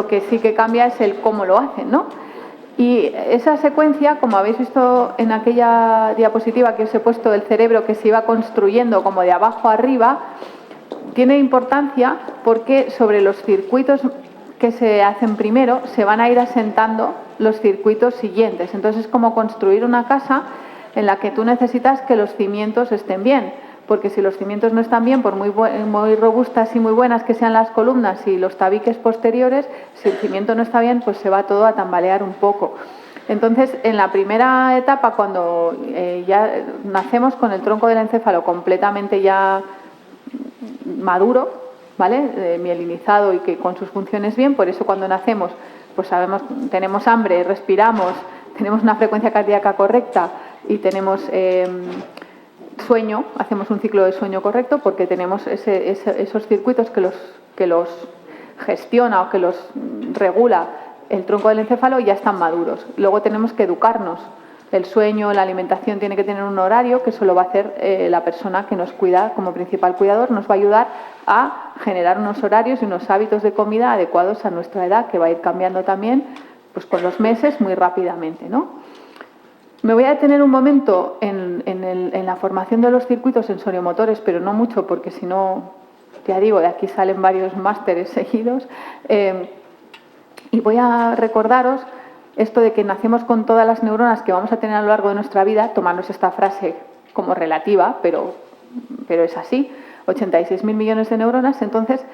Lo que sí que cambia es el cómo lo hacen, ¿no? Y esa secuencia, como habéis visto en aquella diapositiva que os he puesto del cerebro que se iba construyendo como de abajo a arriba, tiene importancia porque sobre los circuitos que se hacen primero se van a ir asentando los circuitos siguientes. Entonces es como construir una casa en la que tú necesitas que los cimientos estén bien, porque si los cimientos no están bien, por muy robustas y muy buenas que sean las columnas y los tabiques posteriores, si el cimiento no está bien, pues se va todo a tambalear un poco. Entonces, en la primera etapa, cuando ya nacemos con el tronco del encéfalo completamente ya maduro, ¿vale? Mielinizado y que con sus funciones bien, por eso cuando nacemos, pues sabemos, tenemos hambre, respiramos, tenemos una frecuencia cardíaca correcta y tenemos sueño, hacemos un ciclo de sueño correcto porque tenemos esos circuitos que los gestiona o que los regula el tronco del encéfalo ya están maduros. Luego tenemos que educarnos. El sueño, la alimentación tiene que tener un horario que solo va a hacer la persona que nos cuida como principal cuidador, nos va a ayudar a generar unos horarios y unos hábitos de comida adecuados a nuestra edad, que va a ir cambiando también pues con los meses muy rápidamente, ¿no? Me voy a detener un momento en la formación de los circuitos sensoriomotores, pero no mucho porque si no, ya digo, de aquí salen varios másteres seguidos. Y voy a recordaros esto de que nacemos con todas las neuronas que vamos a tener a lo largo de nuestra vida, tomarnos esta frase como relativa, pero es así, 86.000 millones de neuronas. Entonces,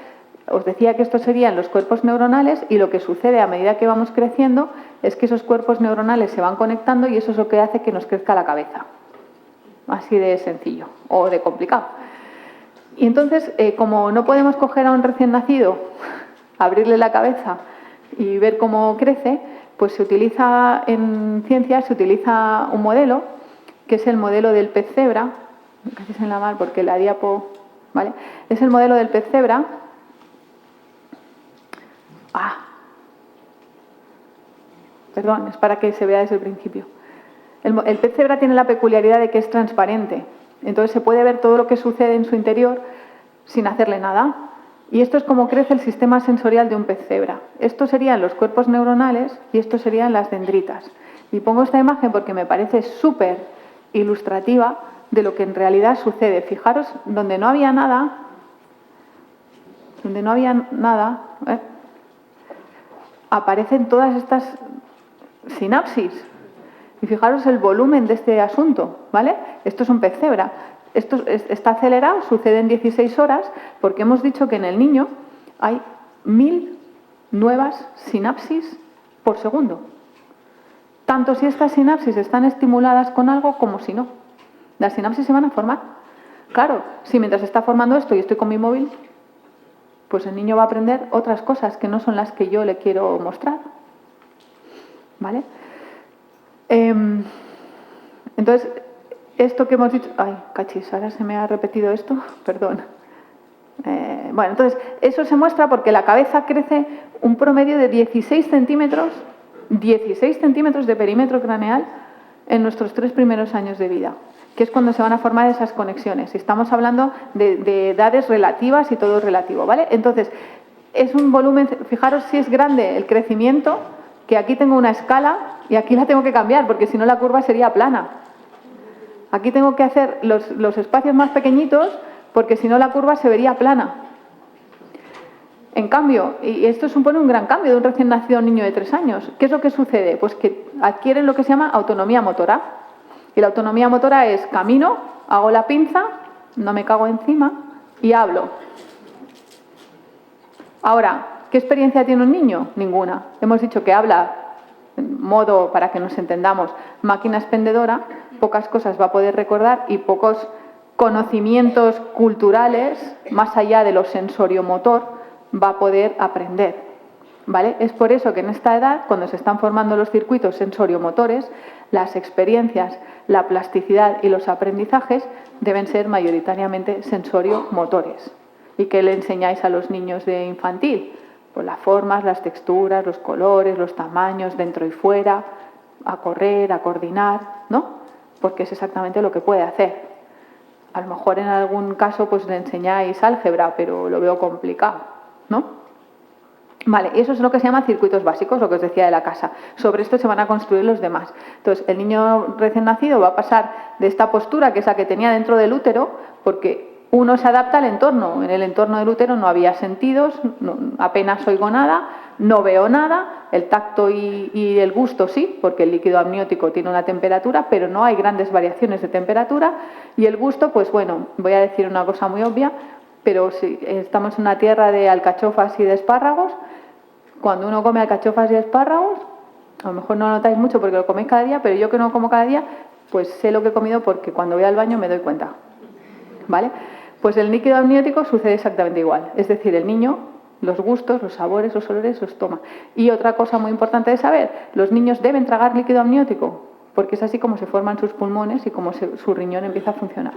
os decía que estos serían los cuerpos neuronales y lo que sucede a medida que vamos creciendo es que esos cuerpos neuronales se van conectando y eso es lo que hace que nos crezca la cabeza. Así de sencillo o de complicado. Y entonces, como no podemos coger a un recién nacido, abrirle la cabeza y ver cómo crece, pues se utiliza en ciencias, se utiliza un modelo, que es el modelo del pez cebra, casi se en la mar porque la diapo, ¿vale? Es el modelo del pez cebra. Perdón, es para que se vea desde el principio. El pez cebra tiene la peculiaridad de que es transparente, entonces se puede ver todo lo que sucede en su interior sin hacerle nada. Y esto es como crece el sistema sensorial de un pez cebra. Estos serían los cuerpos neuronales y estos serían las dendritas. Y pongo esta imagen porque me parece súper ilustrativa de lo que en realidad sucede. Fijaros, donde no había nada, aparecen todas estas sinapsis. Y fijaros el volumen de este asunto, ¿vale? Esto es un pez cebra. Esto está acelerado, sucede en 16 horas, porque hemos dicho que en el niño hay 1000 nuevas sinapsis por segundo. Tanto si estas sinapsis están estimuladas con algo como si no. Las sinapsis se van a formar. Claro, si mientras está formando esto y estoy con mi móvil, pues el niño va a aprender otras cosas que no son las que yo le quiero mostrar. ¿Vale? Entonces, esto que hemos dicho... Ay, cachis, ahora se me ha repetido esto. Perdón. Bueno, entonces, eso se muestra porque la cabeza crece un promedio de 16 centímetros de perímetro craneal en nuestros 3 primeros años de vida, que es cuando se van a formar esas conexiones. Y estamos hablando de edades relativas y todo relativo, ¿vale? Entonces, es un volumen... Fijaros si es grande el crecimiento, que aquí tengo una escala y aquí la tengo que cambiar, porque si no la curva sería plana. Aquí tengo que hacer los espacios más pequeñitos, porque si no la curva se vería plana. En cambio, y esto supone un gran cambio de un recién nacido niño de 3 años, ¿qué es lo que sucede? Pues que adquieren lo que se llama autonomía motora. Y la autonomía motora es camino, hago la pinza, no me cago encima y hablo. Ahora, ¿qué experiencia tiene un niño? Ninguna. Hemos dicho que habla en modo, para que nos entendamos, máquina expendedora, pocas cosas va a poder recordar y pocos conocimientos culturales, más allá de lo sensoriomotor, va a poder aprender. ¿Vale? Es por eso que en esta edad, cuando se están formando los circuitos sensoriomotores, las experiencias, la plasticidad y los aprendizajes deben ser mayoritariamente sensoriomotores. ¿Y qué le enseñáis a los niños de infantil? Pues las formas, las texturas, los colores, los tamaños, dentro y fuera, a correr, a coordinar, ¿no? Porque es exactamente lo que puede hacer. A lo mejor en algún caso pues le enseñáis álgebra, pero lo veo complicado, ¿no? Vale, eso es lo que se llama circuitos básicos, lo que os decía de la casa. Sobre esto se van a construir los demás. Entonces, el niño recién nacido va a pasar de esta postura, que es la que tenía dentro del útero, porque uno se adapta al entorno. En el entorno del útero no había sentidos, apenas oigo nada, no veo nada, el tacto y el gusto sí, porque el líquido amniótico tiene una temperatura, pero no hay grandes variaciones de temperatura. Y el gusto, pues bueno, voy a decir una cosa muy obvia, pero si estamos en una tierra de alcachofas y de espárragos, cuando uno come alcachofas y espárragos, a lo mejor no lo notáis mucho porque lo coméis cada día, pero yo que no como cada día, pues sé lo que he comido porque cuando voy al baño me doy cuenta. ¿Vale? Pues el líquido amniótico sucede exactamente igual. Es decir, el niño, los gustos, los sabores, los olores los toma. Y otra cosa muy importante de saber, los niños deben tragar líquido amniótico, porque es así como se forman sus pulmones y como su riñón empieza a funcionar.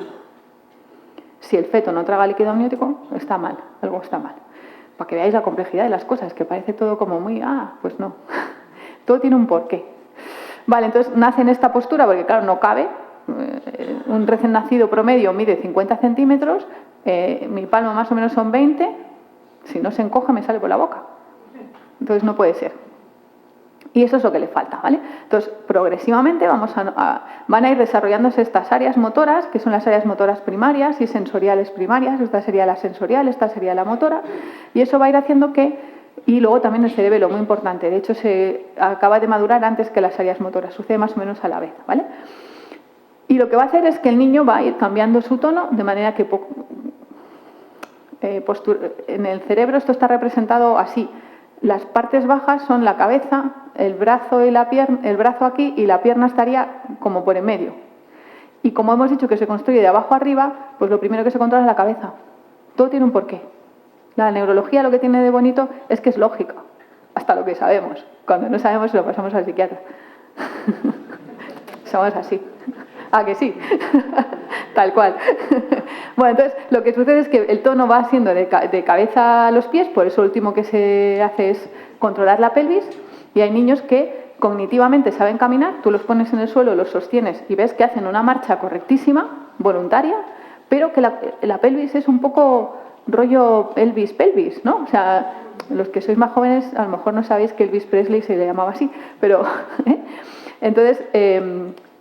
Si el feto no traga líquido amniótico, está mal, algo está mal. Para que veáis la complejidad de las cosas, que parece todo como muy, pues no. Todo tiene un porqué. Vale, entonces nace en esta postura, porque claro, no cabe. Un recién nacido promedio mide 50 centímetros, mi palma más o menos son 20, si no se encoge me sale por la boca. Entonces no puede ser. Y eso es lo que le falta, ¿vale? Entonces, progresivamente van a ir desarrollándose estas áreas motoras, que son las áreas motoras primarias y sensoriales primarias. Esta sería la sensorial, esta sería la motora. Y eso va a ir haciendo que... Y luego también el cerebelo, muy importante. De hecho, se acaba de madurar antes que las áreas motoras. Sucede más o menos a la vez, ¿vale? Y lo que va a hacer es que el niño va a ir cambiando su tono, de manera que en el cerebro esto está representado así. Las partes bajas son la cabeza, el brazo y la pierna, el brazo aquí y la pierna estaría como por en medio. Y como hemos dicho que se construye de abajo arriba, pues lo primero que se controla es la cabeza. Todo tiene un porqué. La neurología lo que tiene de bonito es que es lógica, hasta lo que sabemos. Cuando no sabemos se lo pasamos al psiquiatra. Somos así. Ah, que sí. Tal cual. Bueno, entonces lo que sucede es que el tono va siendo de cabeza a los pies, por eso lo último que se hace es controlar la pelvis, y hay niños que cognitivamente saben caminar, tú los pones en el suelo, los sostienes y ves que hacen una marcha correctísima, voluntaria, pero que la pelvis es un poco rollo Elvis-pelvis, ¿no? O sea, los que sois más jóvenes a lo mejor no sabéis que Elvis Presley se le llamaba así, pero... Entonces,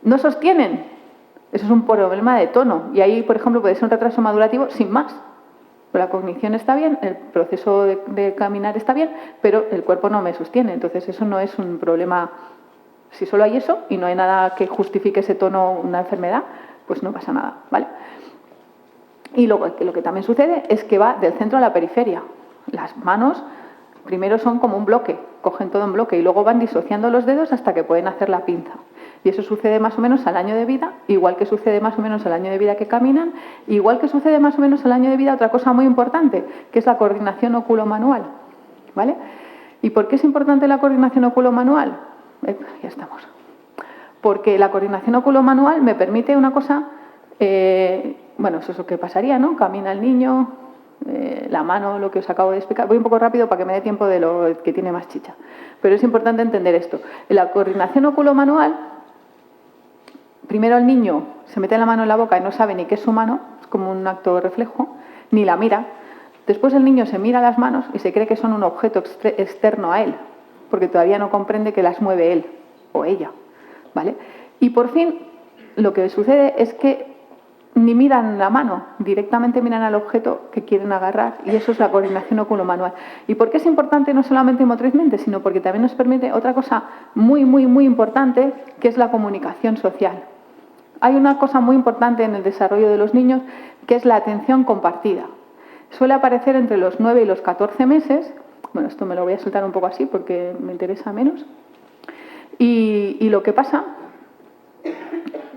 no sostienen. Eso es un problema de tono. Y ahí, por ejemplo, puede ser un retraso madurativo sin más. La cognición está bien, el proceso de caminar está bien, pero el cuerpo no me sostiene. Entonces, eso no es un problema. Si solo hay eso y no hay nada que justifique ese tono, una enfermedad, pues no pasa nada, ¿vale? Y luego, lo que también sucede es que va del centro a la periferia. Las manos primero son como un bloque, cogen todo en bloque y luego van disociando los dedos hasta que pueden hacer la pinza. Y eso sucede más o menos al año de vida, igual que sucede más o menos al año de vida que caminan, igual que sucede más o menos al año de vida otra cosa muy importante, que es la coordinación oculomanual, ¿vale? ¿Y por qué es importante la coordinación oculomanual? Ya estamos. Porque la coordinación oculomanual me permite una cosa, bueno, eso es lo que pasaría, ¿no? Camina el niño, la mano, lo que os acabo de explicar. Voy un poco rápido para que me dé tiempo de lo que tiene más chicha. Pero es importante entender esto. La coordinación oculomanual, primero el niño se mete la mano en la boca y no sabe ni qué es su mano, es como un acto de reflejo, ni la mira. Después el niño se mira las manos y se cree que son un objeto externo a él, porque todavía no comprende que las mueve él o ella, ¿vale? Y por fin lo que sucede es que ni miran la mano, directamente miran al objeto que quieren agarrar, y eso es la coordinación oculomanual. ¿Y por qué es importante no solamente motrizmente, sino porque también nos permite otra cosa muy, muy, muy importante, que es la comunicación social? Hay una cosa muy importante en el desarrollo de los niños, que es la atención compartida. Suele aparecer entre los 9 y los 14 meses, bueno, esto me lo voy a soltar un poco así porque me interesa menos, y lo que pasa...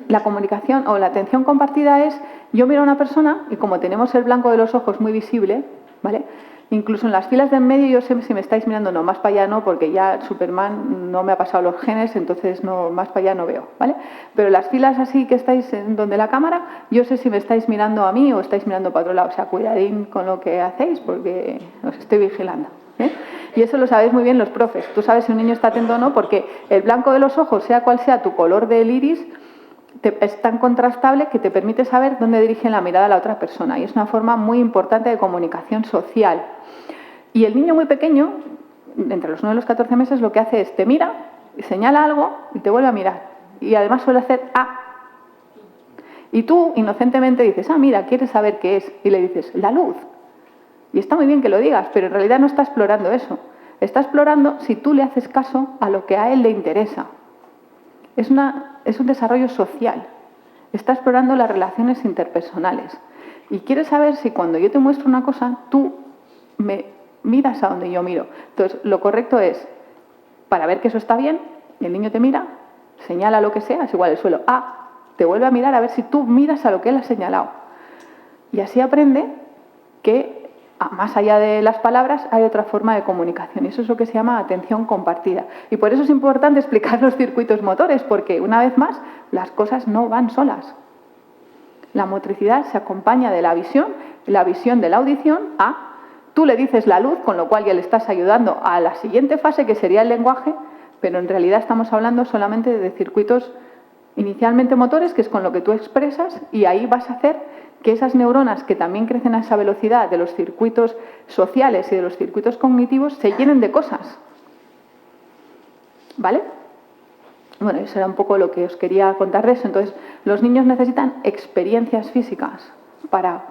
La comunicación o la atención compartida es, yo miro a una persona y como tenemos el blanco de los ojos muy visible, ¿vale? Incluso en las filas de en medio yo sé si me estáis mirando, no, más para allá no, porque ya Superman no me ha pasado los genes, entonces no, más para allá no veo, ¿vale? Pero las filas así que estáis en donde la cámara, yo sé si me estáis mirando a mí o estáis mirando para otro lado, o sea, cuidadín con lo que hacéis porque os estoy vigilando, ¿eh? Y eso lo sabéis muy bien los profes, tú sabes si un niño está atento o no, porque el blanco de los ojos, sea cual sea tu color del iris, es tan contrastable que te permite saber dónde dirige la mirada a la otra persona, y es una forma muy importante de comunicación social. Y el niño muy pequeño entre los 9 y los 14 meses, lo que hace es te mira, señala algo y te vuelve a mirar. Y además suele hacer ¡ah! Y tú, inocentemente, dices, ah, mira, quieres saber qué es. Y le dices, la luz. Y está muy bien que lo digas, pero en realidad no está explorando eso. Está explorando si tú le haces caso a lo que a él le interesa. Es un desarrollo social. Está explorando las relaciones interpersonales. Y quiere saber si cuando yo te muestro una cosa, tú me miras a donde yo miro. Entonces, lo correcto es, para ver que eso está bien, el niño te mira, señala lo que sea, es igual el suelo, te vuelve a mirar a ver si tú miras a lo que él ha señalado. Y así aprende que, más allá de las palabras, hay otra forma de comunicación. Y eso es lo que se llama atención compartida. Y por eso es importante explicar los circuitos motores, porque, una vez más, las cosas no van solas. La motricidad se acompaña de la visión de la audición tú le dices la luz, con lo cual ya le estás ayudando a la siguiente fase, que sería el lenguaje, pero en realidad estamos hablando solamente de circuitos inicialmente motores, que es con lo que tú expresas, y ahí vas a hacer que esas neuronas, que también crecen a esa velocidad de los circuitos sociales y de los circuitos cognitivos, se llenen de cosas. ¿Vale? Bueno, eso era un poco lo que os quería contar de eso. Entonces, los niños necesitan experiencias físicas para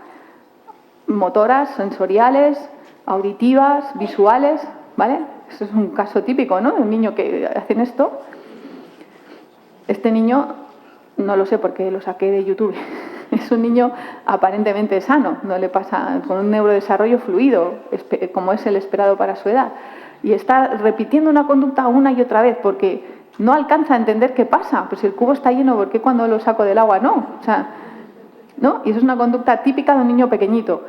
motoras, sensoriales, auditivas, visuales, ¿vale? Eso es un caso típico, ¿no? De un niño que hacen esto. Este niño, no lo sé porque lo saqué de YouTube, es un niño aparentemente sano, no le pasa, con un neurodesarrollo fluido, como es el esperado para su edad. Y está repitiendo una conducta una y otra vez porque no alcanza a entender qué pasa. Pues si el cubo está lleno, ¿por qué cuando lo saco del agua no? O sea, ¿no? Y eso es una conducta típica de un niño pequeñito.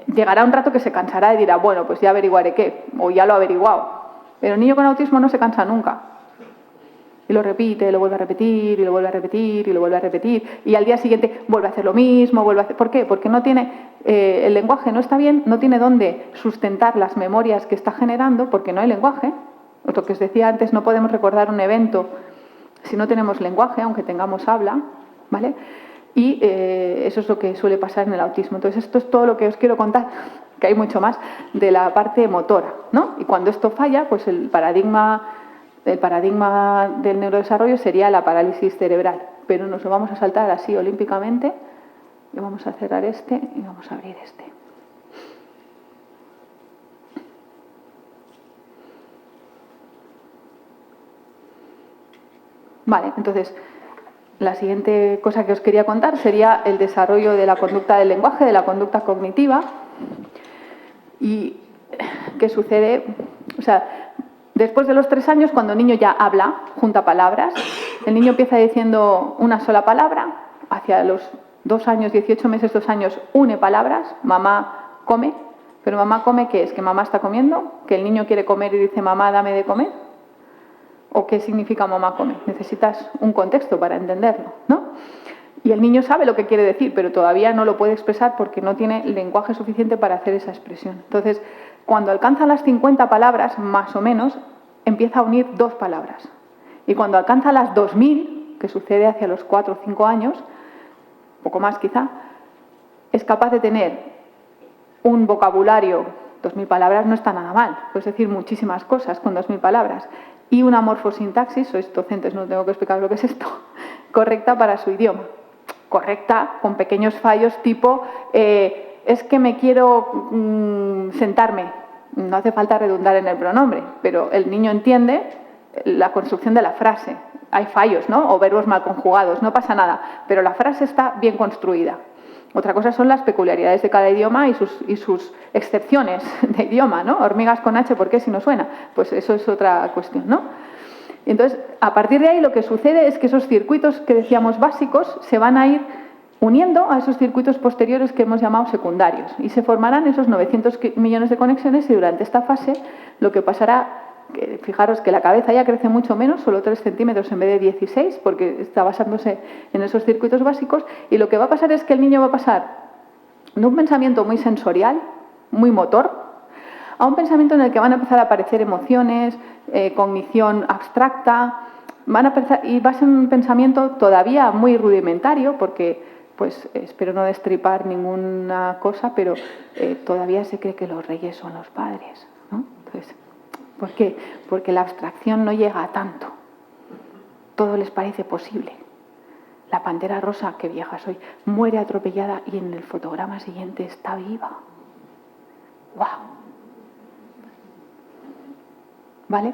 Llegará un rato que se cansará y dirá, bueno, pues ya averiguaré qué, o ya lo he averiguado. Pero el niño con autismo no se cansa nunca. Y lo repite, lo vuelve a repetir, y lo vuelve a repetir, y lo vuelve a repetir. Y al día siguiente vuelve a hacer lo mismo, vuelve a hacer... ¿Por qué? Porque no tiene... el lenguaje no está bien, no tiene dónde sustentar las memorias que está generando, porque no hay lenguaje. Lo que os decía antes, no podemos recordar un evento si no tenemos lenguaje, aunque tengamos habla, ¿vale? Y eso es lo que suele pasar en el autismo. Entonces, esto es todo lo que os quiero contar, que hay mucho más, de la parte motora, ¿no? Y cuando esto falla, pues el paradigma del neurodesarrollo sería la parálisis cerebral. Pero nos lo vamos a saltar así olímpicamente. Y vamos a cerrar este y vamos a abrir este. Vale, entonces, la siguiente cosa que os quería contar sería el desarrollo de la conducta del lenguaje, de la conducta cognitiva. ¿Y qué sucede? O sea, después de los 3 años, cuando el niño ya habla, junta palabras, el niño empieza diciendo una sola palabra, hacia los 2 años, 18 meses, 2 años, une palabras, mamá come, pero mamá come, ¿qué es? ¿Que mamá está comiendo? ¿Que el niño quiere comer y dice mamá dame de comer? ¿O qué significa mamá come? Necesitas un contexto para entenderlo, ¿no? Y el niño sabe lo que quiere decir, pero todavía no lo puede expresar porque no tiene lenguaje suficiente para hacer esa expresión. Entonces, cuando alcanza las 50 palabras, más o menos, empieza a unir 2 palabras. Y cuando alcanza las 2000, que sucede hacia los 4 o 5 años, poco más quizá, es capaz de tener un vocabulario, 2000 palabras no está nada mal, puedes decir muchísimas cosas con 2000 palabras, y una morfosintaxis, sois docentes, no tengo que explicar lo que es esto, correcta para su idioma. Correcta, con pequeños fallos tipo, es que me quiero sentarme. No hace falta redundar en el pronombre, pero el niño entiende la construcción de la frase. Hay fallos, ¿no? O verbos mal conjugados, no pasa nada, pero la frase está bien construida. Otra cosa son las peculiaridades de cada idioma y sus excepciones de idioma, ¿no? Hormigas con H, ¿por qué si no suena? Pues eso es otra cuestión, ¿no? Entonces, a partir de ahí lo que sucede es que esos circuitos que decíamos básicos se van a ir uniendo a esos circuitos posteriores que hemos llamado secundarios y se formarán esos 900 millones de conexiones y durante esta fase lo que pasará, fijaros que la cabeza ya crece mucho menos, solo 3 centímetros en vez de 16 porque está basándose en esos circuitos básicos y lo que va a pasar es que el niño va a pasar de un pensamiento muy sensorial, muy motor, a un pensamiento en el que van a empezar a aparecer emociones, cognición abstracta, y va a ser un pensamiento todavía muy rudimentario, porque, pues, espero no destripar ninguna cosa, pero todavía se cree que los reyes son los padres, ¿no? Entonces, ¿Por qué? Porque la abstracción no llega a tanto. Todo les parece posible. La pantera rosa, qué vieja soy, muere atropellada y en el fotograma siguiente está viva. ¡Guau! ¿Vale?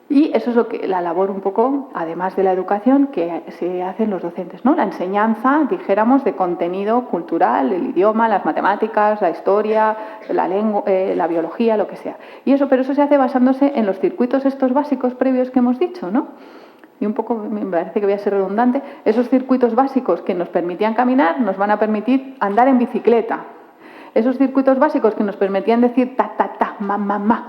Y eso es lo que la labor un poco, además de la educación, que se hacen los docentes, ¿no? La enseñanza, dijéramos, de contenido cultural, el idioma, las matemáticas, la historia, la lengua, la biología, lo que sea. Y eso, pero eso se hace basándose en los circuitos estos básicos previos que hemos dicho, ¿no? Y un poco, me parece que voy a ser redundante, esos circuitos básicos que nos permitían caminar nos van a permitir andar en bicicleta. Esos circuitos básicos que nos permitían decir ta, ta, ta, ma, ma, ma.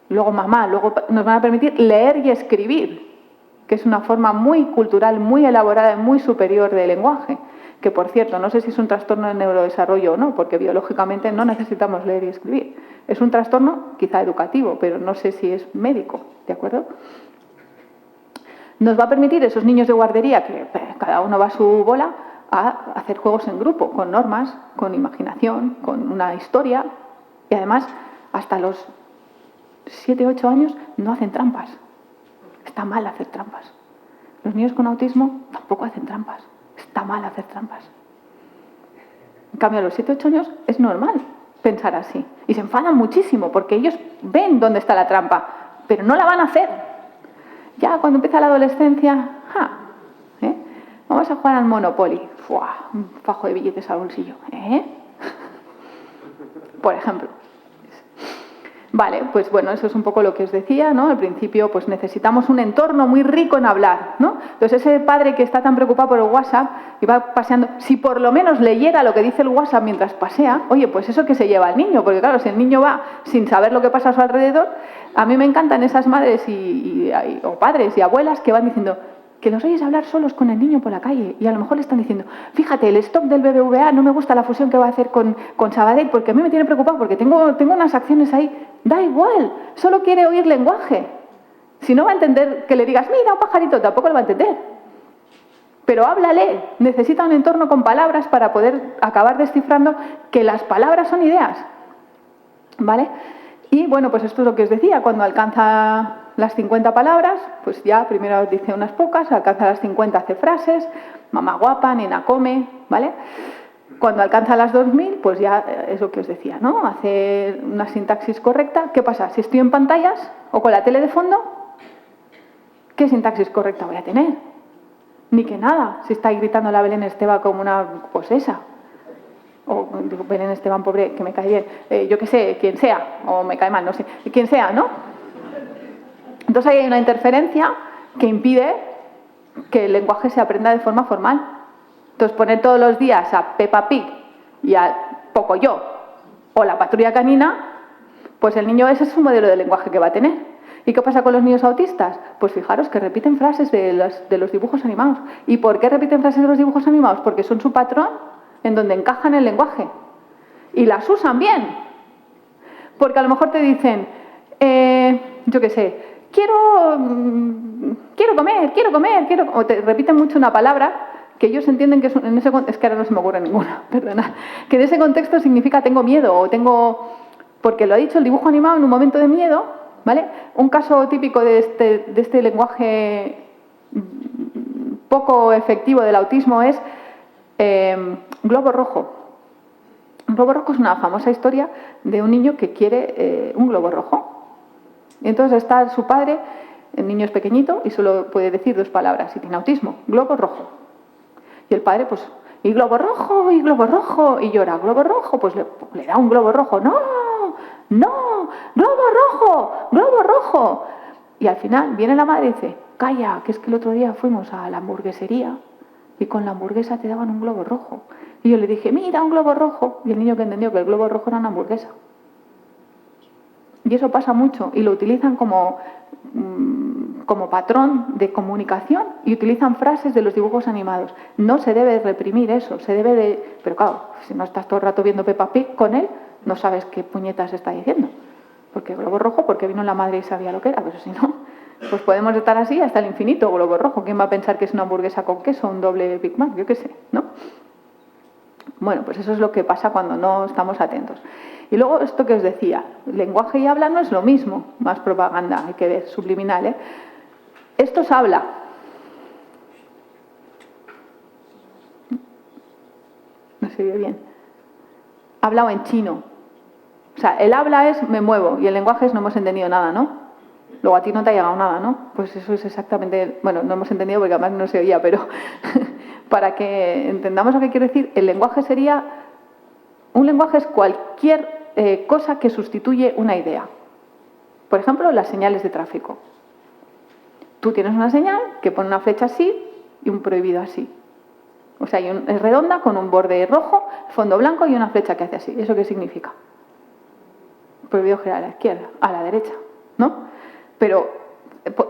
Luego mamá, luego nos van a permitir leer y escribir, que es una forma muy cultural, muy elaborada y muy superior de lenguaje, que por cierto, no sé si es un trastorno de neurodesarrollo o no, porque biológicamente no necesitamos leer y escribir. Es un trastorno quizá educativo, pero no sé si es médico, ¿de acuerdo? Nos va a permitir esos niños de guardería, que cada uno va a su bola, a hacer juegos en grupo, con normas, con imaginación, con una historia, y además hasta los 7, 8 años no hacen trampas. Está mal hacer trampas. Los niños con autismo tampoco hacen trampas. Está mal hacer trampas. En cambio, a los 7, 8 años es normal pensar así. Y se enfadan muchísimo porque ellos ven dónde está la trampa, pero no la van a hacer. Ya cuando empieza la adolescencia, vamos a jugar al Monopoly. ¡Fua! Un fajo de billetes al bolsillo. Por ejemplo. Vale, pues bueno, eso es un poco lo que os decía, ¿no? Al principio, pues necesitamos un entorno muy rico en hablar, ¿no? Entonces ese padre que está tan preocupado por el WhatsApp y va paseando, si por lo menos leyera lo que dice el WhatsApp mientras pasea, oye, pues eso que se lleva al niño, porque claro, si el niño va sin saber lo que pasa a su alrededor, a mí me encantan esas madres o padres y abuelas que van diciendo que los oyes hablar solos con el niño por la calle y a lo mejor le están diciendo, fíjate, el stock del BBVA no me gusta la fusión que va a hacer con Sabadell porque a mí me tiene preocupado porque tengo unas acciones ahí. Da igual, solo quiere oír lenguaje. Si no va a entender que le digas, mira, un pajarito, tampoco lo va a entender. Pero háblale, necesita un entorno con palabras para poder acabar descifrando que las palabras son ideas. ¿Vale? Y bueno, pues esto es lo que os decía, cuando alcanza las 50 palabras, pues ya primero dice unas pocas, alcanza las 50 hace frases, mamá guapa, nena come, ¿vale? Cuando alcanza las 2000, pues ya es lo que os decía, ¿no? Hace una sintaxis correcta. ¿Qué pasa? Si estoy en pantallas o con la tele de fondo, ¿qué sintaxis correcta voy a tener? Ni que nada, si está ahí gritando la Belén Esteban como una posesa. O digo, Belén Esteban, pobre, que me cae bien. Yo qué sé, quien sea, o me cae mal, no sé. Quien sea, ¿no? Entonces ahí hay una interferencia que impide que el lenguaje se aprenda de forma formal. Entonces, poner todos los días a Peppa Pig y a Pocoyo o la Patrulla Canina, pues el niño ese es su modelo de lenguaje que va a tener. ¿Y qué pasa con los niños autistas? Pues fijaros que repiten frases de los dibujos animados. ¿Y por qué repiten frases de los dibujos animados? Porque son su patrón en donde encajan el lenguaje. Y las usan bien. Porque a lo mejor te dicen, yo qué sé, quiero comer, o te repiten mucho una palabra que ellos entienden que es que ahora no se me ocurre ninguna, perdona, que en ese contexto significa tengo miedo o tengo, porque lo ha dicho el dibujo animado en un momento de miedo, ¿vale? Un caso típico de este lenguaje poco efectivo del autismo es globo rojo. Un globo rojo es una famosa historia de un niño que quiere un globo rojo. Y entonces está su padre, el niño es pequeñito y solo puede decir 2 palabras y tiene autismo, globo rojo. Y el padre, pues, y globo rojo, y llora, globo rojo, pues le da un globo rojo, no, globo rojo. Y al final viene la madre y dice, calla, que es que el otro día fuimos a la hamburguesería y con la hamburguesa te daban un globo rojo. Y yo le dije, mira, un globo rojo. Y el niño que entendió que el globo rojo era una hamburguesa. Y eso pasa mucho y lo utilizan como patrón de comunicación y utilizan frases de los dibujos animados. No se debe reprimir eso, se debe de... Pero claro, si no estás todo el rato viendo Peppa Pig con él, no sabes qué puñetas está diciendo. Porque globo rojo, porque vino la madre y sabía lo que era, pero si no, pues podemos estar así hasta el infinito, globo rojo. ¿Quién va a pensar que es una hamburguesa con queso, un doble Big Mac? Yo qué sé, ¿no? Bueno, pues eso es lo que pasa cuando no estamos atentos. Y luego esto que os decía, lenguaje y habla no es lo mismo, más propaganda, hay que ver, subliminal, ¿eh? Esto es habla. No se oye bien. Hablado en chino. O sea, el habla es me muevo y el lenguaje es no hemos entendido nada, ¿no? Luego a ti no te ha llegado nada, ¿no? Pues eso es exactamente... Bueno, no hemos entendido porque además no se oía, pero para que entendamos lo que quiero decir, el lenguaje sería... Un lenguaje es cualquier cosa que sustituye una idea. Por ejemplo, las señales de tráfico. Tú tienes una señal que pone una flecha así y un prohibido así. O sea, es redonda con un borde rojo, fondo blanco y una flecha que hace así. ¿Eso qué significa? Prohibido girar a la izquierda, a la derecha, ¿no? Pero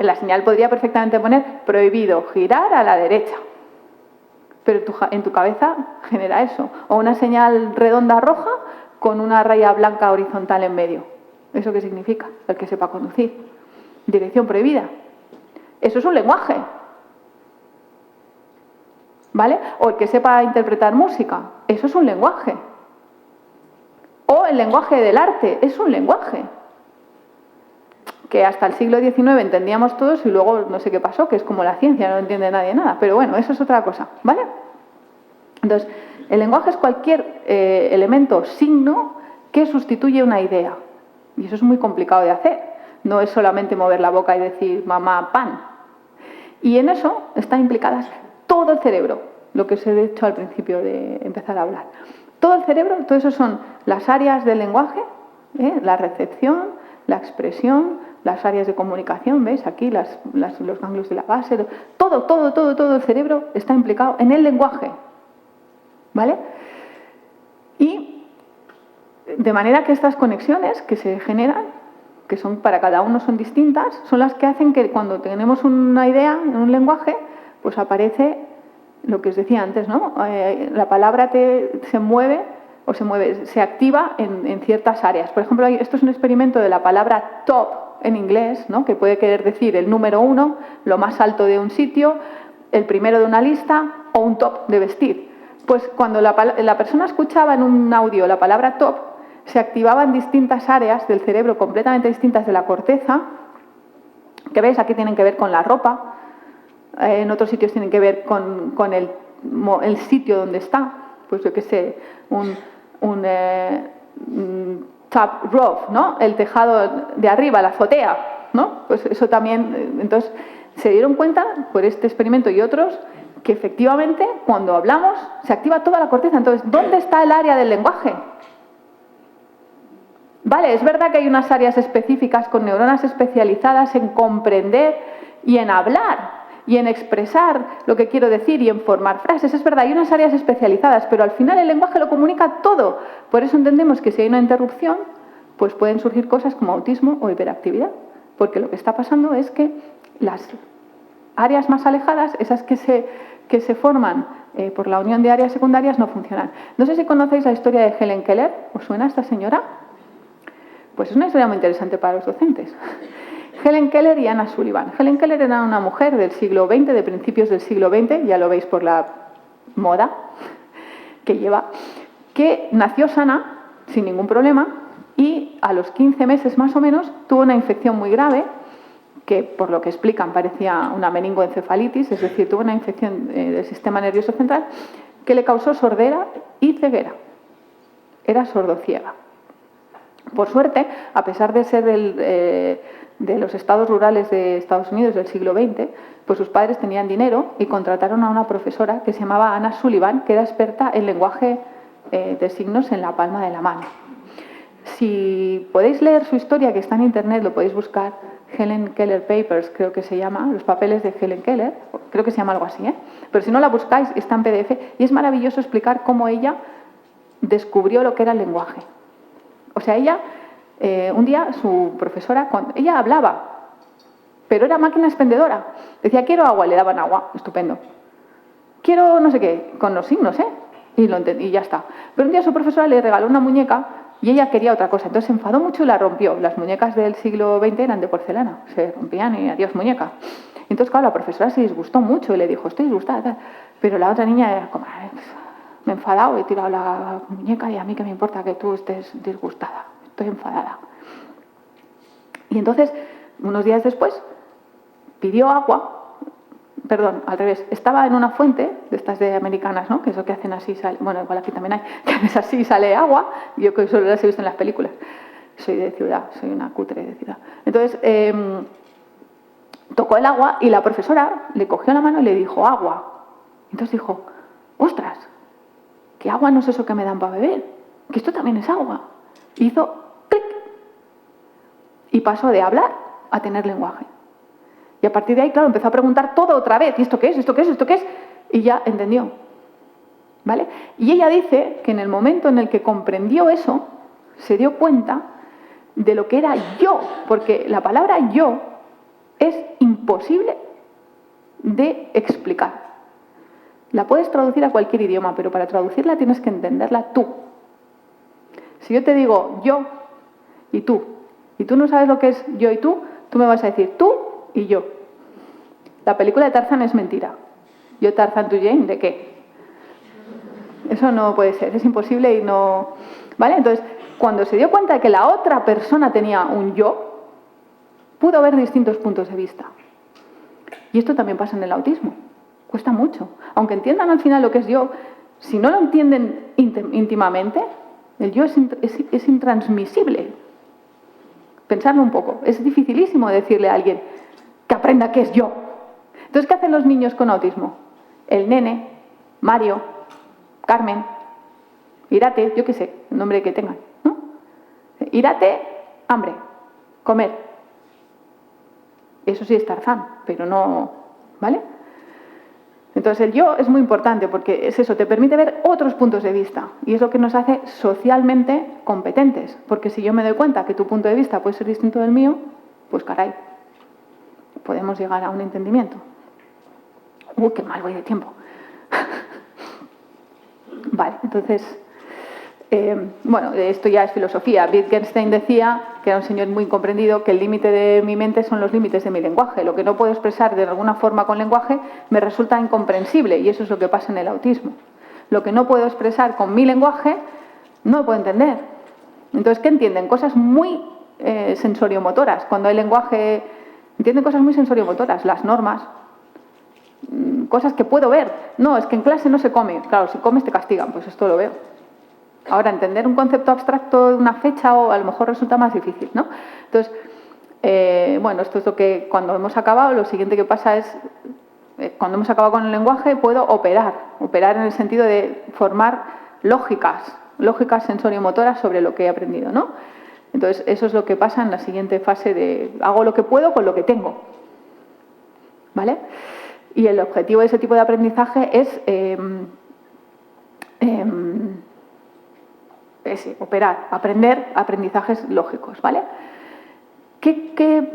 la señal podría perfectamente poner prohibido girar a la derecha. Pero en tu cabeza genera eso. O una señal redonda roja con una raya blanca horizontal en medio. ¿Eso qué significa? El que sepa conducir. Dirección prohibida. Eso es un lenguaje. ¿Vale? O el que sepa interpretar música. Eso es un lenguaje. O el lenguaje del arte. Es un lenguaje. Que hasta el siglo XIX entendíamos todos y luego no sé qué pasó, que es como la ciencia, no entiende nadie nada. Pero bueno, eso es otra cosa, ¿vale? Entonces, el lenguaje es cualquier elemento, signo, que sustituye una idea. Y eso es muy complicado de hacer. No es solamente mover la boca y decir mamá, pan. Y en eso está implicado todo el cerebro, lo que os he dicho al principio de empezar a hablar. Todo el cerebro, todo eso son las áreas del lenguaje, la recepción, la expresión, las áreas de comunicación, ¿veis? Aquí los ganglios de la base, todo el cerebro está implicado en el lenguaje, ¿vale? Y de manera que estas conexiones que se generan, que son para cada uno son distintas, son las que hacen que cuando tenemos una idea en un lenguaje, pues aparece lo que os decía antes, ¿no? La palabra se mueve o se activa en ciertas áreas. Por ejemplo, esto es un experimento de la palabra top en inglés, ¿no? Que puede querer decir el número 1, lo más alto de un sitio, el primero de una lista o un top de vestir. Pues cuando la persona escuchaba en un audio la palabra top, se activaban distintas áreas del cerebro completamente distintas de la corteza, que veis aquí tienen que ver con la ropa, en otros sitios tienen que ver con el sitio donde está, pues yo qué sé, un top roof, ¿no? El tejado de arriba, la azotea, ¿no? Pues eso también, entonces se dieron cuenta por este experimento y otros que efectivamente cuando hablamos se activa toda la corteza. Entonces, ¿dónde está el área del lenguaje? Vale, es verdad que hay unas áreas específicas con neuronas especializadas en comprender y en hablar y en expresar lo que quiero decir y en formar frases. Es verdad, hay unas áreas especializadas, pero al final el lenguaje lo comunica todo. Por eso entendemos que si hay una interrupción, pues pueden surgir cosas como autismo o hiperactividad. Porque lo que está pasando es que las áreas más alejadas, esas que se forman por la unión de áreas secundarias, no funcionan. No sé si conocéis la historia de Helen Keller. ¿Os suena esta señora? Pues es una historia muy interesante para los docentes. Helen Keller y Anna Sullivan. Helen Keller era una mujer del siglo XX, de principios del siglo XX, ya lo veis por la moda que lleva, que nació sana, sin ningún problema, y a los 15 meses más o menos tuvo una infección muy grave, que por lo que explican parecía una meningoencefalitis, es decir, tuvo una infección del sistema nervioso central que le causó sordera y ceguera. Era sordociega. Por suerte, a pesar de ser de los estados rurales de Estados Unidos del siglo XX, pues sus padres tenían dinero y contrataron a una profesora que se llamaba Anna Sullivan, que era experta en lenguaje de signos en la palma de la mano. Si podéis leer su historia, que está en internet, lo podéis buscar, Helen Keller Papers, creo que se llama, los papeles de Helen Keller, creo que se llama algo así, pero si no la buscáis, está en PDF, y es maravilloso explicar cómo ella descubrió lo que era el lenguaje. O sea, ella, un día su profesora, ella hablaba, pero era máquina expendedora. Decía, quiero agua, le daban agua, estupendo. Quiero no sé qué, con los signos, y ya está. Pero un día su profesora le regaló una muñeca y ella quería otra cosa. Entonces se enfadó mucho y la rompió. Las muñecas del siglo XX eran de porcelana, se rompían y adiós muñeca. Entonces, claro, la profesora se disgustó mucho y le dijo, estoy disgustada. Pero la otra niña era como, me he enfadado, he tirado la muñeca y a mí qué me importa que tú estés disgustada, estoy enfadada. Y entonces, unos días después, pidió agua. Perdón, al revés. Estaba en una fuente, de estas de americanas, ¿no? Que es lo que hacen así, sale, bueno, igual aquí también hay, que haces así y sale agua. Yo que solo las he visto en las películas. Soy de ciudad, soy una cutre de ciudad. Entonces, tocó el agua y la profesora le cogió la mano y le dijo, agua. Entonces dijo, ostras, que agua no es eso que me dan para beber, que esto también es agua. Y hizo clic. Y pasó de hablar a tener lenguaje. Y a partir de ahí, claro, empezó a preguntar todo otra vez. ¿Y esto qué es? ¿Esto qué es? ¿Esto qué es? Y ya entendió. ¿Vale? Y ella dice que en el momento en el que comprendió eso, se dio cuenta de lo que era yo. Porque la palabra yo es imposible de explicar. La puedes traducir a cualquier idioma, pero para traducirla tienes que entenderla tú. Si yo te digo yo y tú no sabes lo que es yo y tú me vas a decir tú y yo. La película de Tarzán es mentira. Yo, Tarzán, tú, Jane, ¿de qué? Eso no puede ser, es imposible y no... ¿Vale? Entonces, cuando se dio cuenta de que la otra persona tenía un yo, pudo ver distintos puntos de vista. Y esto también pasa en el autismo. Cuesta mucho. Aunque entiendan al final lo que es yo, si no lo entienden íntimamente, el yo es intransmisible. Pensadlo un poco. Es dificilísimo decirle a alguien que aprenda qué es yo. Entonces, ¿qué hacen los niños con autismo? El nene, Mario, Carmen, Irate, yo qué sé, el nombre que tengan, ¿no? Irate, hambre, comer. Eso sí es Tarzán, pero no... ¿Vale? Entonces el yo es muy importante porque es eso, te permite ver otros puntos de vista y es lo que nos hace socialmente competentes, porque si yo me doy cuenta que tu punto de vista puede ser distinto del mío, pues caray, podemos llegar a un entendimiento. Qué mal voy de tiempo. Vale, entonces, bueno, esto ya es filosofía. Wittgenstein decía, que era un señor muy incomprendido, que el límite de mi mente son los límites de mi lenguaje. Lo que no puedo expresar de alguna forma con lenguaje me resulta incomprensible y eso es lo que pasa en el autismo. Lo que no puedo expresar con mi lenguaje no lo puedo entender. Entonces, ¿qué entienden? Cosas muy sensoriomotoras. Cuando hay lenguaje, entienden cosas muy sensoriomotoras, las normas, cosas que puedo ver. No, es que en clase no se come. Claro, si comes te castigan, pues esto lo veo. Ahora, entender un concepto abstracto de una fecha o a lo mejor resulta más difícil, ¿no? Entonces, bueno, esto es lo que cuando hemos acabado, lo siguiente que pasa es, cuando hemos acabado con el lenguaje, puedo operar en el sentido de formar lógicas sensoriomotoras sobre lo que he aprendido, ¿no? Entonces, eso es lo que pasa en la siguiente fase de hago lo que puedo con lo que tengo, ¿vale? Y el objetivo de ese tipo de aprendizaje es operar, aprender aprendizajes lógicos, ¿vale? ¿Qué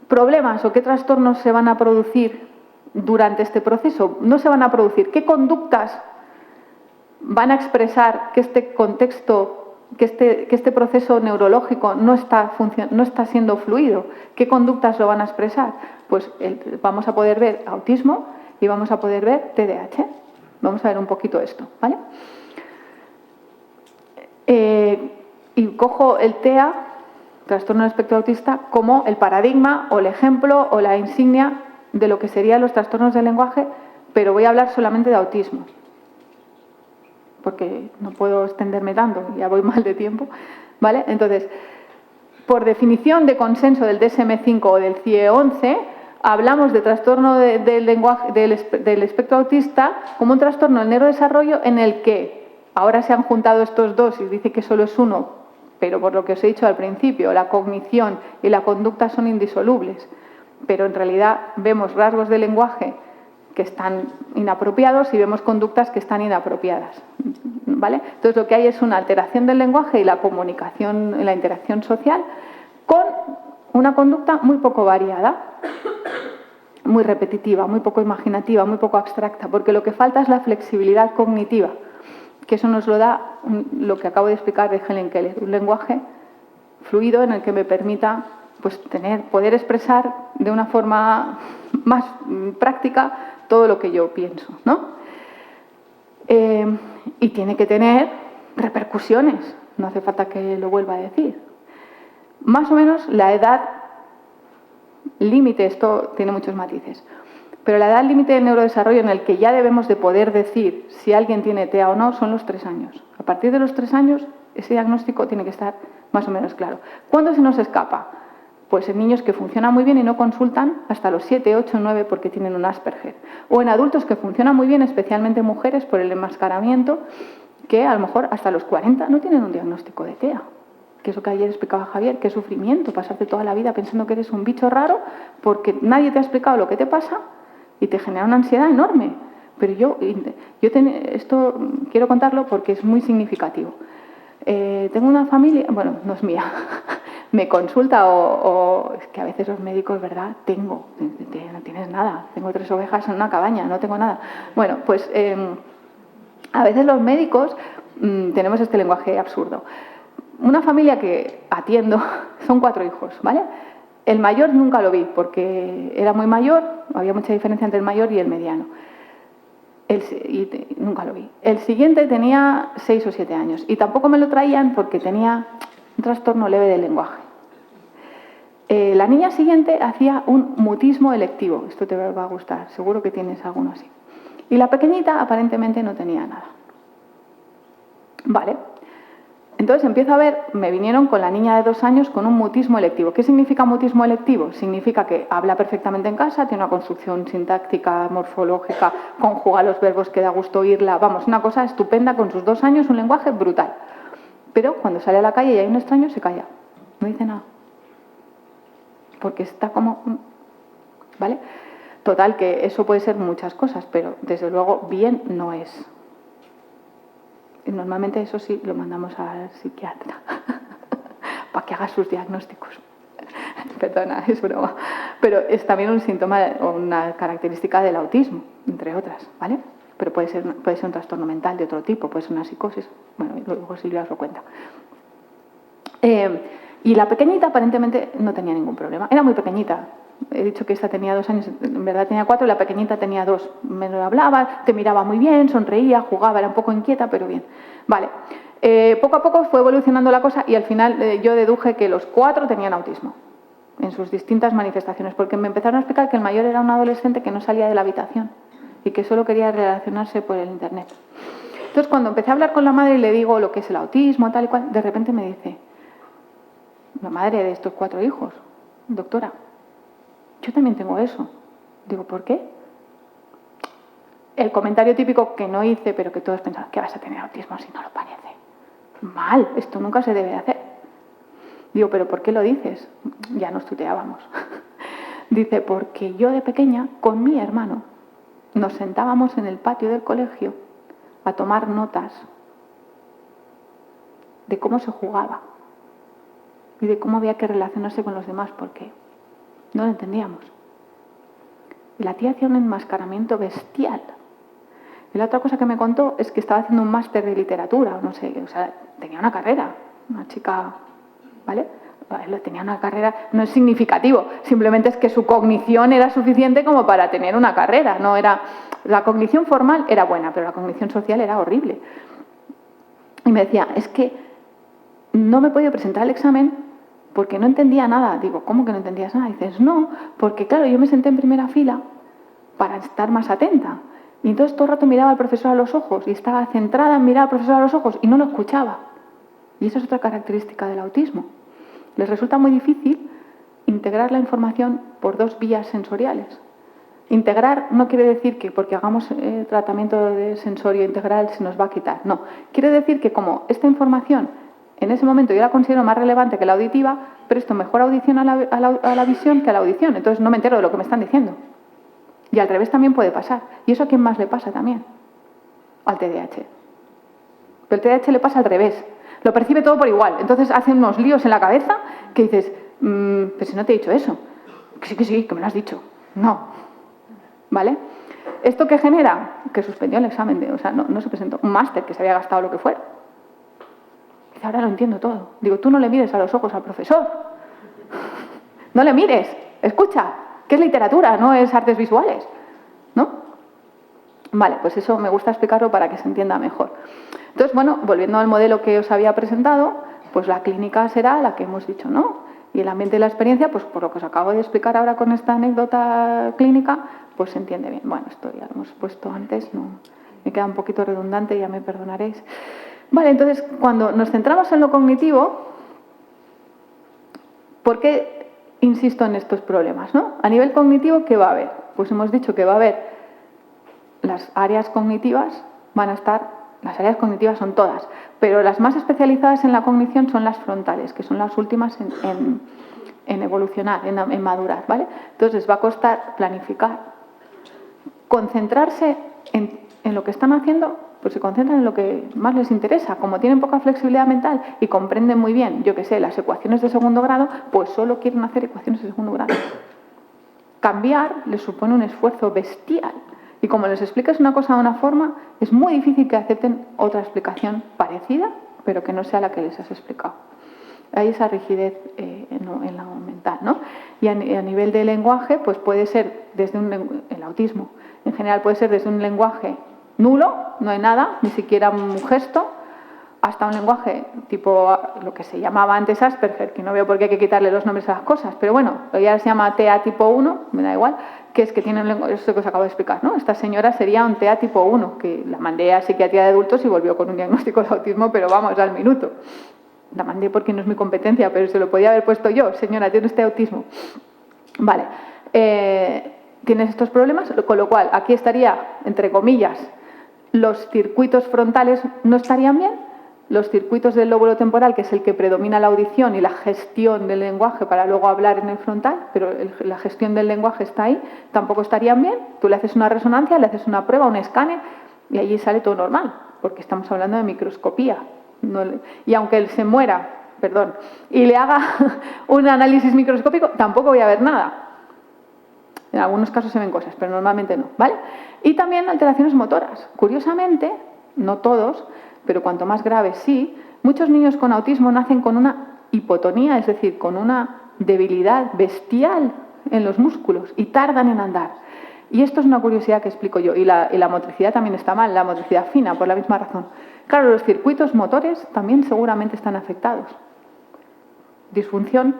problemas o qué trastornos se van a producir durante este proceso? No se van a producir. ¿Qué conductas van a expresar que este contexto, que este proceso neurológico no está siendo fluido? ¿Qué conductas lo van a expresar? Pues vamos a poder ver autismo y vamos a poder ver TDAH. Vamos a ver un poquito esto, ¿vale? Y cojo el TEA, trastorno del espectro autista, como el paradigma o el ejemplo o la insignia de lo que serían los trastornos del lenguaje, pero voy a hablar solamente de autismo, porque no puedo extenderme tanto, ya voy mal de tiempo, ¿vale? Entonces, por definición de consenso del DSM-5 o del CIE-11, hablamos de trastorno del espectro autista como un trastorno del neurodesarrollo en el que ahora se han juntado estos dos y dice que solo es uno, pero por lo que os he dicho al principio, la cognición y la conducta son indisolubles, pero en realidad vemos rasgos del lenguaje que están inapropiados y vemos conductas que están inapropiadas, ¿vale? Entonces lo que hay es una alteración del lenguaje y la comunicación, la interacción social con una conducta muy poco variada, muy repetitiva, muy poco imaginativa, muy poco abstracta, porque lo que falta es la flexibilidad cognitiva, que eso nos lo da lo que acabo de explicar de Helen Keller, un lenguaje fluido en el que me permita pues, poder expresar de una forma más práctica todo lo que yo pienso, ¿no? Y tiene que tener repercusiones, no hace falta que lo vuelva a decir. Más o menos la edad límite, esto tiene muchos matices, pero la edad límite del neurodesarrollo en el que ya debemos de poder decir si alguien tiene TEA o no son los 3 años. A partir de los 3 años ese diagnóstico tiene que estar más o menos claro. ¿Cuándo se nos escapa? Pues en niños que funcionan muy bien y no consultan hasta los 7, 8, 9 porque tienen un Asperger. O en adultos que funcionan muy bien, especialmente mujeres, por el enmascaramiento, que a lo mejor hasta los 40 no tienen un diagnóstico de TEA. Que eso que ayer explicaba Javier, qué sufrimiento, pasarte toda la vida pensando que eres un bicho raro porque nadie te ha explicado lo que te pasa y te genera una ansiedad enorme. Pero esto quiero contarlo porque es muy significativo. Tengo una familia, bueno, no es mía, me consulta o es que a veces los médicos, ¿verdad? No tienes nada, tengo 3 ovejas en una cabaña, no tengo nada. Bueno, pues a veces los médicos tenemos este lenguaje absurdo. Una familia que atiendo, son 4 hijos, ¿vale? El mayor nunca lo vi porque era muy mayor, había mucha diferencia entre el mayor y el mediano. Nunca lo vi. El siguiente tenía 6 o 7 años y tampoco me lo traían porque tenía un trastorno leve del lenguaje. La niña siguiente hacía un mutismo electivo, esto te va a gustar, seguro que tienes alguno así. Y la pequeñita aparentemente no tenía nada. Vale. Entonces empiezo a ver, me vinieron con la niña de 2 años con un mutismo electivo. ¿Qué significa mutismo electivo? Significa que habla perfectamente en casa, tiene una construcción sintáctica, morfológica, conjuga los verbos que da gusto oírla. Vamos, una cosa estupenda con sus 2 años, un lenguaje brutal. Pero cuando sale a la calle y hay un extraño, se calla. No dice nada. Porque está como... ¿Vale? Total, que eso puede ser muchas cosas, pero desde luego bien no es. Normalmente eso sí lo mandamos al psiquiatra para que haga sus diagnósticos. Perdona, es broma. Pero es también un síntoma o una característica del autismo, entre otras, ¿vale? Pero puede ser un trastorno mental de otro tipo, puede ser una psicosis. Bueno, luego Silvia os lo cuenta. Y la pequeñita aparentemente no tenía ningún problema. Era muy pequeñita. He dicho que esta tenía 2 años, en verdad tenía 4 y la pequeñita tenía 2. Me lo hablaba, te miraba muy bien, sonreía, jugaba, era un poco inquieta, pero bien. Vale. Poco a poco fue evolucionando la cosa y al final yo deduje que los 4 tenían autismo en sus distintas manifestaciones, porque me empezaron a explicar que el mayor era un adolescente que no salía de la habitación y que solo quería relacionarse por el internet. Entonces, cuando empecé a hablar con la madre y le digo lo que es el autismo, tal y cual, de repente me dice, la madre de estos 4 hijos, doctora, yo también tengo eso. Digo, ¿por qué? El comentario típico que no hice, pero que todos pensaban, que vas a tener autismo si no lo parece. Mal, esto nunca se debe hacer. Digo, ¿pero por qué lo dices? Ya nos tuteábamos. Dice, porque yo de pequeña, con mi hermano, nos sentábamos en el patio del colegio a tomar notas de cómo se jugaba y de cómo había que relacionarse con los demás, porque no lo entendíamos. Y la tía hacía un enmascaramiento bestial. Y la otra cosa que me contó es que estaba haciendo un máster de literatura, no sé, o sea, tenía una carrera, una chica, ¿vale? Tenía una carrera, no es significativo, simplemente es que su cognición era suficiente como para tener una carrera, no era... La cognición formal era buena, pero la cognición social era horrible. Y me decía, es que no me he podido presentar al examen porque no entendía nada. Digo, ¿cómo que no entendías nada? Y dices, no, porque claro, yo me senté en primera fila para estar más atenta. Y entonces todo el rato miraba al profesor a los ojos y estaba centrada en mirar al profesor a los ojos y no lo escuchaba. Y eso es otra característica del autismo. Les resulta muy difícil integrar la información por 2 vías sensoriales. Integrar no quiere decir que porque hagamos tratamiento de sensorio integral se nos va a quitar. No, quiere decir que como esta información en ese momento yo la considero más relevante que la auditiva, presto mejor audición a la visión que a la audición. Entonces no me entero de lo que me están diciendo. Y al revés también puede pasar. ¿Y eso a quién más le pasa también? Al TDAH. Pero el TDAH le pasa al revés. Lo percibe todo por igual. Entonces hace unos líos en la cabeza que dices, pero si no te he dicho eso. Que sí, que me lo has dicho. No. ¿Vale? ¿Esto qué genera? Que suspendió el examen. O sea, no se presentó. Un máster que se había gastado lo que fuera. Dice, ahora lo entiendo todo. Digo, tú no le mires a los ojos al profesor. No le mires. Escucha. Que es literatura, no es artes visuales. ¿No? Vale, pues eso me gusta explicarlo para que se entienda mejor. Entonces, bueno, volviendo al modelo que os había presentado, pues la clínica será la que hemos dicho, ¿no? Y el ambiente y la experiencia, pues por lo que os acabo de explicar ahora con esta anécdota clínica, pues se entiende bien. Bueno, esto ya lo hemos puesto antes, no, me queda un poquito redundante, ya me perdonaréis. Vale, entonces, cuando nos centramos en lo cognitivo, ¿por qué insisto en estos problemas, no? A nivel cognitivo, ¿qué va a haber? Pues hemos dicho que va a haber las áreas cognitivas, van a estar, las áreas cognitivas son todas, pero las más especializadas en la cognición son las frontales, que son las últimas en evolucionar, en madurar, ¿vale? Entonces va a costar planificar, concentrarse en lo que están haciendo, pues se concentran en lo que más les interesa. Como tienen poca flexibilidad mental y comprenden muy bien, yo qué sé, las ecuaciones de segundo grado, pues solo quieren hacer ecuaciones de segundo grado. Cambiar les supone un esfuerzo bestial. Y como les explicas una cosa de una forma, es muy difícil que acepten otra explicación parecida, pero que no sea la que les has explicado. Hay esa rigidez en la mental, ¿no? Y a nivel de lenguaje, pues puede ser desde el autismo, en general puede ser desde un lenguaje nulo, no hay nada, ni siquiera un gesto, hasta un lenguaje tipo lo que se llamaba antes Asperger, que no veo por qué hay que quitarle los nombres a las cosas, pero bueno, ya se llama TEA tipo 1, me da igual, que es que tiene un lenguaje, eso que os acabo de explicar, ¿no? Esta señora sería un TEA tipo 1, que la mandé a psiquiatría de adultos y volvió con un diagnóstico de autismo, pero vamos, al minuto. La mandé porque no es mi competencia, pero se lo podía haber puesto yo. Señora, tiene usted autismo. Vale. Tienes estos problemas, con lo cual aquí estaría, entre comillas, los circuitos frontales no estarían bien, los circuitos del lóbulo temporal, que es el que predomina la audición y la gestión del lenguaje para luego hablar en el frontal, pero la gestión del lenguaje está ahí, tampoco estarían bien. Tú le haces una resonancia, le haces una prueba, un escáner, y allí sale todo normal, porque estamos hablando de microscopía. Y aunque él se muera, perdón, y le haga un análisis microscópico, tampoco voy a ver nada. En algunos casos se ven cosas, pero normalmente no, ¿vale? Y también alteraciones motoras. Curiosamente, no todos, pero cuanto más graves sí, muchos niños con autismo nacen con una hipotonía, es decir, con una debilidad bestial en los músculos y tardan en andar. Y esto es una curiosidad que explico yo. Y la motricidad también está mal, la motricidad fina, por la misma razón. Claro, los circuitos motores también seguramente están afectados. Disfunción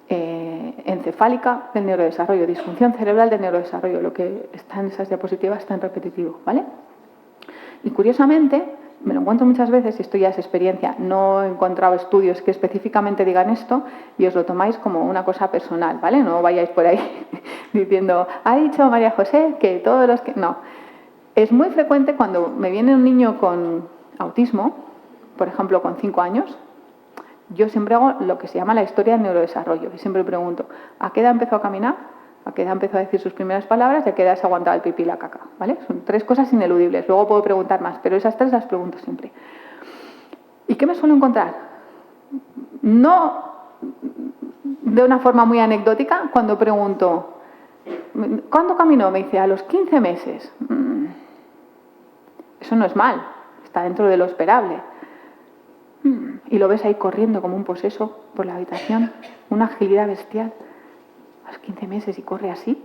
encefálica del neurodesarrollo, disfunción cerebral del neurodesarrollo, lo que está en esas diapositivas está en repetitivo, ¿vale? Y curiosamente, me lo encuentro muchas veces, y esto ya es experiencia, no he encontrado estudios que específicamente digan esto, y os lo tomáis como una cosa personal, ¿vale? No vayáis por ahí diciendo, ha dicho María José que todos los que... No. Es muy frecuente cuando me viene un niño con autismo, por ejemplo, con 5 años, yo siempre hago lo que se llama la historia del neurodesarrollo, y siempre pregunto, ¿a qué edad empezó a caminar? ¿A qué edad empezó a decir sus primeras palabras? ¿Y a qué edad se aguantaba el pipí y la caca? ¿Vale? Son 3 cosas ineludibles. Luego puedo preguntar más, pero esas 3 las pregunto siempre. ¿Y qué me suelo encontrar? No de una forma muy anecdótica, cuando pregunto, ¿cuándo caminó? Me dice, a los 15 meses. Eso no es mal, está dentro de lo esperable. Y lo ves ahí corriendo como un poseso por la habitación, una agilidad bestial. A los 15 meses y corre así.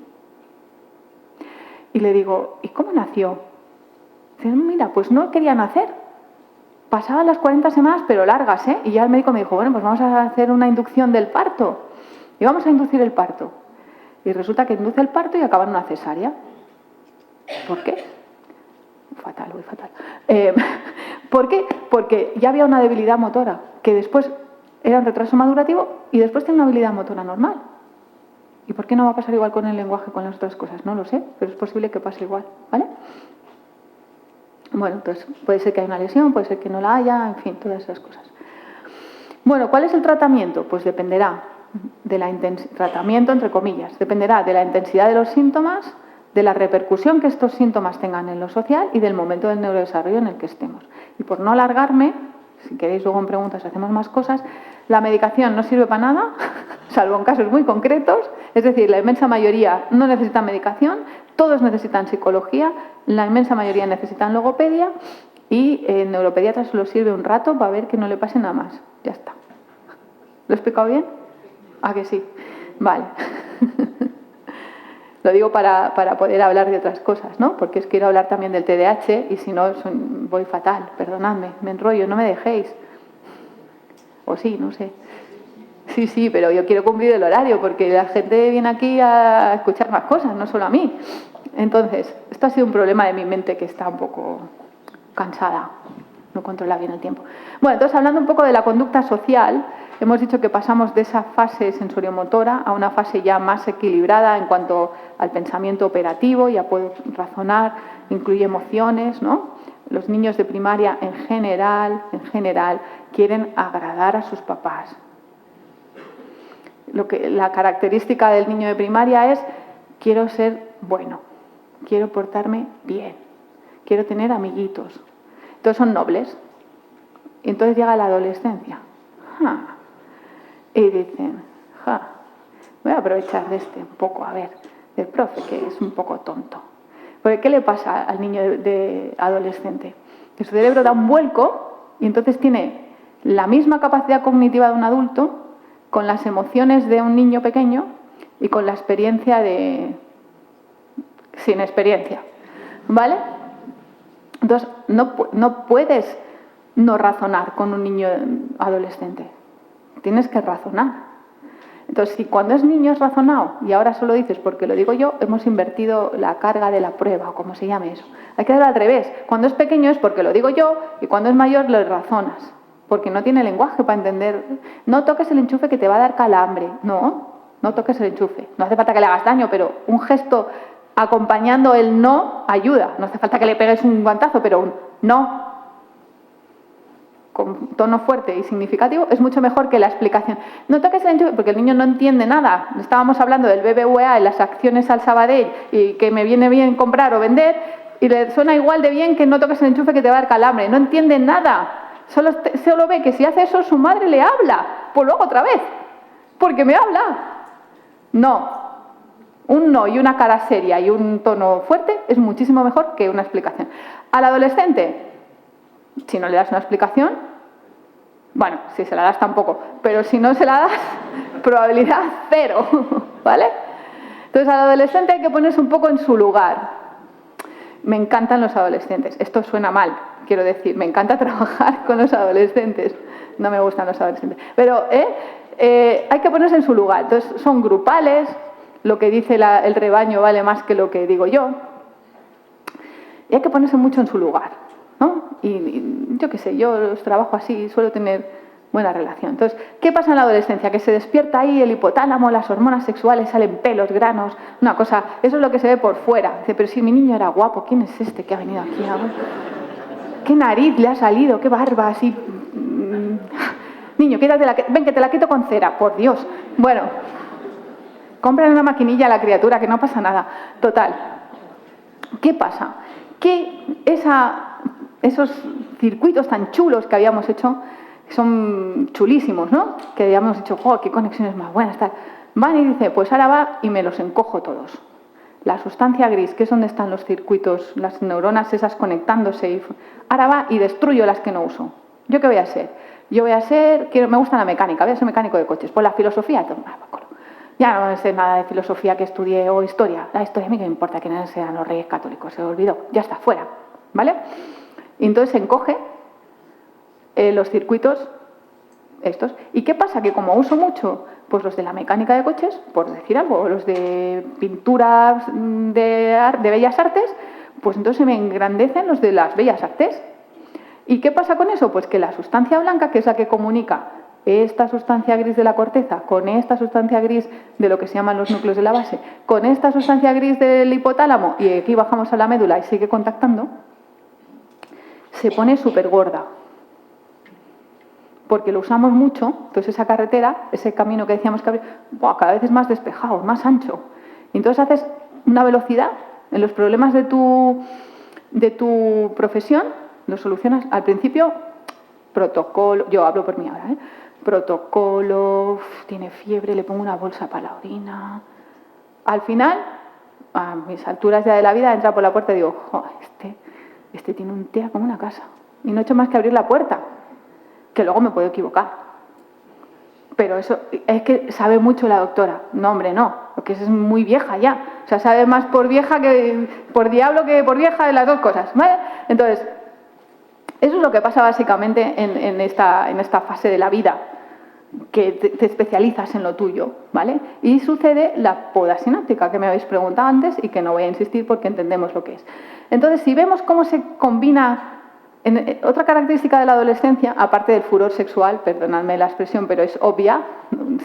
Y le digo, ¿y cómo nació? Dice, mira, pues no quería nacer. Pasaban las 40 semanas, pero largas, ¿eh? Y ya el médico me dijo, bueno, pues vamos a hacer una inducción del parto. Y vamos a inducir el parto. Y resulta que induce el parto y acaba en una cesárea. ¿Por qué? Fatal, muy fatal. ¿Por qué? Porque ya había una debilidad motora, que después era un retraso madurativo y después tiene una habilidad motora normal. ¿Y por qué no va a pasar igual con el lenguaje, con las otras cosas? No lo sé, pero es posible que pase igual, ¿vale? Bueno, entonces puede ser que haya una lesión, puede ser que no la haya, en fin, todas esas cosas. Bueno, ¿cuál es el tratamiento? Pues dependerá de la tratamiento, entre comillas, dependerá de la intensidad de los síntomas, de la repercusión que estos síntomas tengan en lo social y del momento del neurodesarrollo en el que estemos. Y por no alargarme, si queréis luego en preguntas hacemos más cosas, la medicación no sirve para nada, salvo en casos muy concretos, es decir, la inmensa mayoría no necesitan medicación, todos necesitan psicología, la inmensa mayoría necesitan logopedia y el neuropediatra solo sirve un rato para ver que no le pase nada más. Ya está. ¿Lo he explicado bien? ¿A que sí? Vale. Lo digo para poder hablar de otras cosas, ¿no? Porque os quiero hablar también del TDAH y si no, voy fatal, perdonadme, me enrollo, no me dejéis. O sí, no sé. Sí, pero yo quiero cumplir el horario porque la gente viene aquí a escuchar más cosas, no solo a mí. Entonces, esto ha sido un problema de mi mente que está un poco cansada, no controla bien el tiempo. Bueno, entonces hablando un poco de la conducta social, hemos dicho que pasamos de esa fase sensoriomotora a una fase ya más equilibrada en cuanto al pensamiento operativo, ya puedo razonar, incluye emociones, ¿no? Los niños de primaria en general, quieren agradar a sus papás. La característica del niño de primaria es: quiero ser bueno, quiero portarme bien, quiero tener amiguitos. Entonces son nobles. Y entonces llega la adolescencia. Y dicen, voy a aprovechar de un poco, a ver, del profe, que es un poco tonto. Porque ¿qué le pasa al niño de adolescente? Que su cerebro da un vuelco y entonces tiene la misma capacidad cognitiva de un adulto, con las emociones de un niño pequeño y con la experiencia sin experiencia. ¿Vale? Entonces, no puedes no razonar con un niño adolescente. Tienes que razonar. Entonces, si cuando es niño es razonado y ahora solo dices porque lo digo yo, hemos invertido la carga de la prueba, o como se llame eso. Hay que hacerlo al revés. Cuando es pequeño es porque lo digo yo y cuando es mayor lo razonas. Porque no tiene lenguaje para entender. No toques el enchufe que te va a dar calambre. No toques el enchufe. No hace falta que le hagas daño, pero un gesto acompañando el no ayuda. No hace falta que le pegues un guantazo, pero un no con tono fuerte y significativo es mucho mejor que la explicación. No toques el enchufe, porque el niño no entiende nada. Estábamos hablando del BBVA en las acciones al Sabadell y que me viene bien comprar o vender y le suena igual de bien que no toques el enchufe que te va a dar calambre. No entiende nada. Solo ve que si hace eso su madre le habla. Pues luego otra vez. Porque me habla. No. Un no y una cara seria y un tono fuerte es muchísimo mejor que una explicación. Al adolescente, si no le das una explicación, bueno, si se la das tampoco, pero si no se la das, probabilidad 0, ¿vale? Entonces al adolescente hay que ponerse un poco en su lugar. Me encantan los adolescentes. Esto suena mal, quiero decir, me encanta trabajar con los adolescentes. No me gustan los adolescentes. Pero hay que ponerse en su lugar. Entonces son grupales, lo que dice el rebaño vale más que lo que digo yo. Y hay que ponerse mucho en su lugar, ¿no? Y yo qué sé, yo los trabajo así, suelo tener buena relación. Entonces, ¿qué pasa en la adolescencia? Que se despierta ahí el hipotálamo, las hormonas sexuales, salen pelos, granos, una cosa, eso es lo que se ve por fuera. Dice, pero si mi niño era guapo, ¿quién es este que ha venido aquí? ¿Qué nariz le ha salido? ¿Qué barba? Así. Niño, ven que te la quito con cera, por Dios. Bueno, compran una maquinilla a la criatura, que no pasa nada. Total. ¿Qué pasa? Que esos circuitos tan chulos que habíamos hecho, que son chulísimos, ¿no? Que habíamos dicho, ¡oh, qué conexiones más buenas! Tal. Van y dice, pues ahora va y me los encojo todos. La sustancia gris, que es donde están los circuitos, las neuronas esas conectándose. Ahora va y destruyo las que no uso. ¿Yo qué voy a ser? Me gusta la mecánica, voy a ser mecánico de coches. Pues la filosofía, ya no sé nada de filosofía que estudié o historia. La historia a mí que me importa que no sean los reyes católicos, se olvidó, ya está, fuera, ¿vale? Y entonces se encoge los circuitos estos. ¿Y qué pasa? Que como uso mucho, pues los de la mecánica de coches, por decir algo, o los de pinturas de bellas artes, pues entonces se me engrandecen los de las bellas artes. ¿Y qué pasa con eso? Pues que la sustancia blanca, que es la que comunica esta sustancia gris de la corteza con esta sustancia gris de lo que se llaman los núcleos de la base, con esta sustancia gris del hipotálamo, y aquí bajamos a la médula y sigue contactando, se pone súper gorda. Porque lo usamos mucho, entonces esa carretera, ese camino que decíamos que había, cada vez es más despejado, más ancho. Y entonces haces una velocidad en los problemas de tu profesión, lo solucionas al principio, protocolo, yo hablo por mí ahora, protocolo, tiene fiebre, le pongo una bolsa para la orina. Al final, a mis alturas ya de la vida, entra por la puerta y digo, este tiene un TEA como una casa. Y no he hecho más que abrir la puerta, que luego me puedo equivocar. Pero eso, es que sabe mucho la doctora. No, hombre, no, porque es muy vieja ya. O sea, sabe más por vieja que por diablo que por vieja, de las dos cosas, ¿vale? Entonces, eso es lo que pasa básicamente en esta fase de la vida, que te especializas en lo tuyo, ¿vale? Y sucede la poda sináptica, que me habéis preguntado antes y que no voy a insistir porque entendemos lo que es. Entonces, si vemos cómo se combina... otra característica de la adolescencia, aparte del furor sexual, perdonadme la expresión, pero es obvia,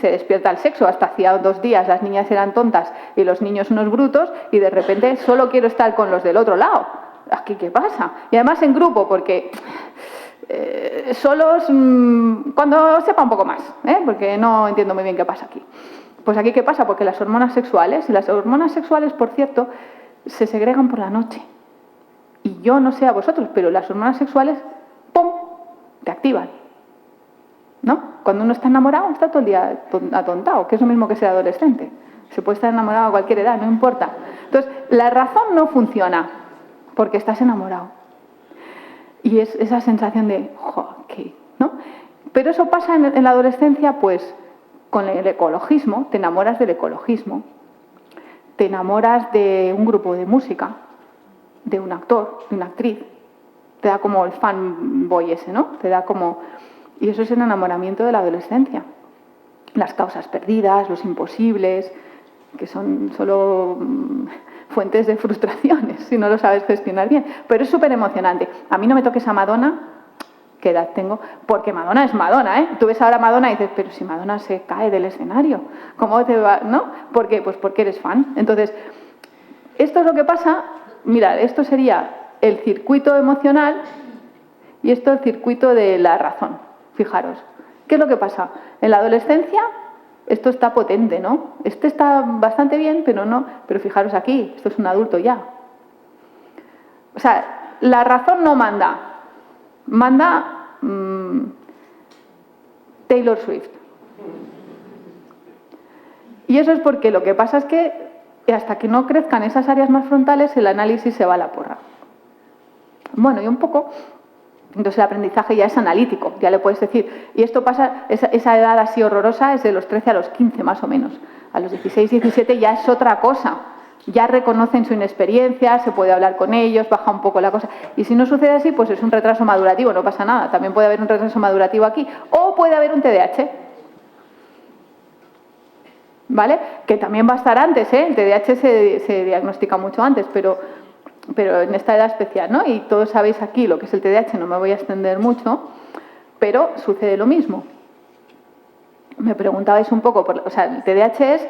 se despierta el sexo. Hasta hacía 2 días las niñas eran tontas y los niños unos brutos, y de repente solo quiero estar con los del otro lado. ¿Aquí qué pasa? Y además en grupo, porque... solos cuando sepa un poco más, porque no entiendo muy bien qué pasa aquí. Pues aquí qué pasa, porque las hormonas sexuales, por cierto, se segregan por la noche. Y yo no sé a vosotros, pero las hormonas sexuales, ¡pum!, te activan, ¿no? Cuando uno está enamorado, está todo el día atontado, que es lo mismo que ser adolescente. Se puede estar enamorado a cualquier edad, no importa. Entonces, la razón no funciona porque estás enamorado. Y es esa sensación de, ¿qué? ¿No? Pero eso pasa en la adolescencia, pues, con el ecologismo. Te enamoras del ecologismo. Te enamoras de un grupo de música, de un actor, de una actriz. Te da como el fanboy ese, ¿no? Te da como... Y eso es el enamoramiento de la adolescencia. Las causas perdidas, los imposibles, que son solo... fuentes de frustraciones, si no lo sabes gestionar bien. Pero es súper emocionante. A mí no me toques a Madonna, ¿qué edad tengo? Porque Madonna es Madonna, ¿eh? Tú ves ahora a Madonna y dices, pero si Madonna se cae del escenario, ¿cómo te va? ¿No? ¿Por qué? Pues porque eres fan. Entonces, esto es lo que pasa. Mirad, esto sería el circuito emocional y esto el circuito de la razón. Fijaros. ¿Qué es lo que pasa? En la adolescencia... esto está potente, ¿no? Este está bastante bien, pero no... Pero fijaros aquí, esto es un adulto ya. O sea, la razón no manda. Manda Taylor Swift. Y eso es porque lo que pasa es que hasta que no crezcan esas áreas más frontales, el análisis se va a la porra. Bueno, y un poco... Entonces el aprendizaje ya es analítico, ya le puedes decir. Y esto pasa, esa edad así horrorosa es de los 13 a los 15 más o menos. A los 16, 17 ya es otra cosa. Ya reconocen su inexperiencia, se puede hablar con ellos, baja un poco la cosa. Y si no sucede así, pues es un retraso madurativo, no pasa nada. También puede haber un retraso madurativo aquí. O puede haber un TDAH. ¿Vale? Que también va a estar antes, ¿eh? El TDAH se diagnostica mucho antes, pero en esta edad especial, ¿no? Y todos sabéis aquí lo que es el TDAH, no me voy a extender mucho, pero sucede lo mismo. Me preguntabais un poco, o sea, el TDAH es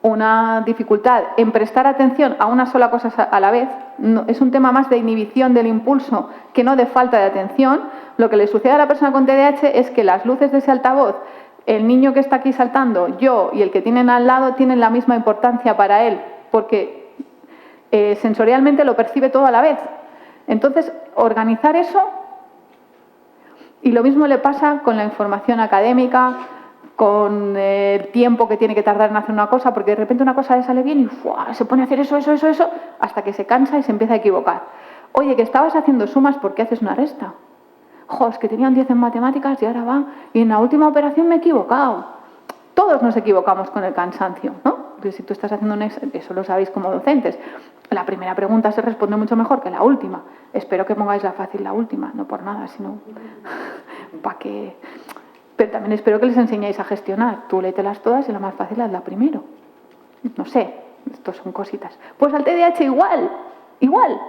una dificultad en prestar atención a una sola cosa a la vez. No, es un tema más de inhibición del impulso que no de falta de atención. Lo que le sucede a la persona con TDAH es que las luces de ese altavoz, el niño que está aquí saltando, yo y el que tienen al lado tienen la misma importancia para él, porque sensorialmente lo percibe todo a la vez. Entonces, organizar eso, y lo mismo le pasa con la información académica, con el tiempo que tiene que tardar en hacer una cosa, porque de repente una cosa le sale bien y ¡fua!, se pone a hacer eso, hasta que se cansa y se empieza a equivocar. Oye, que estabas haciendo sumas, ¿por qué haces una resta? Es que tenía un 10 en matemáticas y ahora va, y en la última operación me he equivocado. Todos nos equivocamos con el cansancio, ¿no? Porque si tú estás haciendo eso lo sabéis como docentes. La primera pregunta se responde mucho mejor que la última. Espero que pongáis la fácil la última, no por nada, sino para que... Pero también espero que les enseñéis a gestionar. Tú léetelas todas y la más fácil hazla primero. No sé, esto son cositas. Pues al TDAH igual.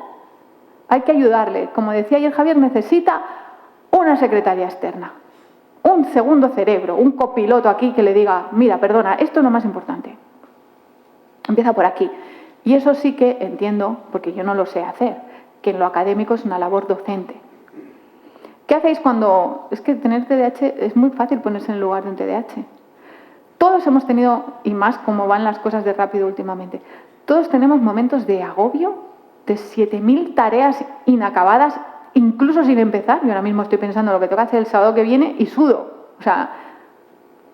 Hay que ayudarle. Como decía ayer Javier, necesita una secretaria externa. Un segundo cerebro, un copiloto aquí que le diga, mira, perdona, esto es lo más importante. Empieza por aquí. Y eso sí que entiendo, porque yo no lo sé hacer, que en lo académico es una labor docente. ¿Qué hacéis cuando...? Es que tener TDAH es muy fácil ponerse en el lugar de un TDAH. Todos hemos tenido, y más como van las cosas de rápido últimamente, todos tenemos momentos de agobio, de 7.000 tareas inacabadas, incluso sin empezar. Yo ahora mismo estoy pensando en lo que tengo que hacer el sábado que viene y sudo. O sea,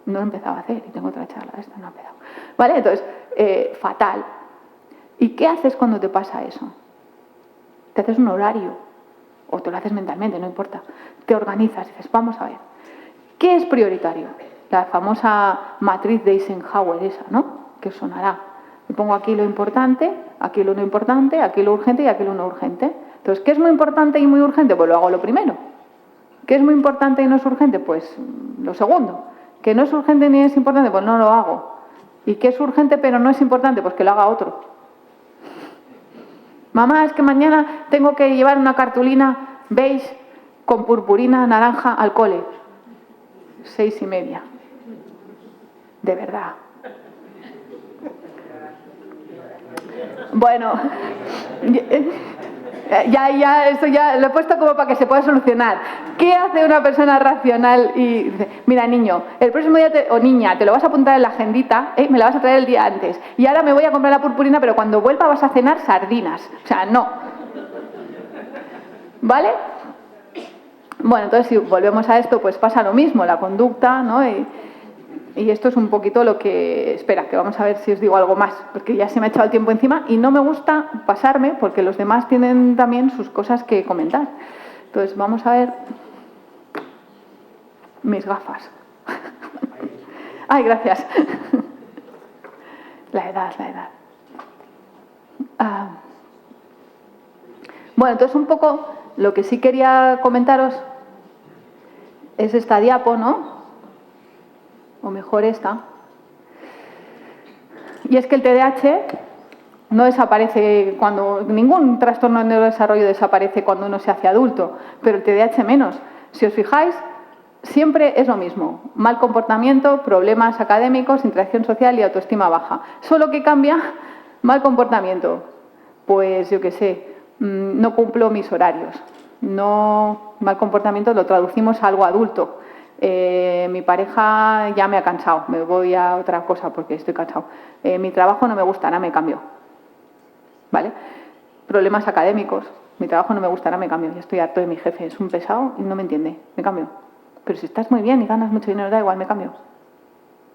no lo he empezado a hacer y tengo otra charla, esta no ha empezado. ¿Vale? Entonces, fatal. ¿Y qué haces cuando te pasa eso? Te haces un horario, o te lo haces mentalmente, no importa. Te organizas y dices, vamos a ver, ¿qué es prioritario? La famosa matriz de Eisenhower esa, ¿no? Que os sonará. Y pongo aquí lo importante, aquí lo no importante, aquí lo urgente y aquí lo no urgente. Entonces, ¿qué es muy importante y muy urgente? Pues lo hago lo primero. ¿Qué es muy importante y no es urgente? Pues lo segundo. ¿Qué no es urgente ni es importante? Pues no lo hago. ¿Y qué es urgente pero no es importante? Pues que lo haga otro. Mamá, es que mañana tengo que llevar una cartulina beige con purpurina naranja al cole. 6:30. De verdad. Bueno, esto ya lo he puesto como para que se pueda solucionar. ¿Qué hace una persona racional? Y dice, mira niño, el próximo día, o niña, te lo vas a apuntar en la agendita, me la vas a traer el día antes. Y ahora me voy a comprar la purpurina, pero cuando vuelva vas a cenar sardinas. O sea, no. ¿Vale? Bueno, entonces si volvemos a esto, pues pasa lo mismo, la conducta, ¿no? Y esto es un poquito lo que... Espera, que vamos a ver si os digo algo más, porque ya se me ha echado el tiempo encima y no me gusta pasarme porque los demás tienen también sus cosas que comentar. Entonces vamos a ver mis gafas. Ay, gracias. La edad. Bueno, entonces un poco lo que sí quería comentaros es esta diapo, ¿no? O mejor esta. Y es que el TDAH no desaparece cuando... Ningún trastorno de neurodesarrollo desaparece cuando uno se hace adulto, pero el TDAH menos. Si os fijáis, siempre es lo mismo. Mal comportamiento, problemas académicos, interacción social y autoestima baja. Solo que cambia, mal comportamiento. Pues yo qué sé, no cumplo mis horarios. No, mal comportamiento lo traducimos a algo adulto. Mi pareja ya me ha cansado, me voy a otra cosa porque estoy cansado. Mi trabajo no me gusta, ahora me cambio. ¿Vale? Problemas académicos, mi trabajo no me gusta, ahora me cambio. Ya estoy harto de mi jefe, es un pesado y no me entiende, me cambio. Pero si estás muy bien y ganas mucho dinero, da igual, me cambio.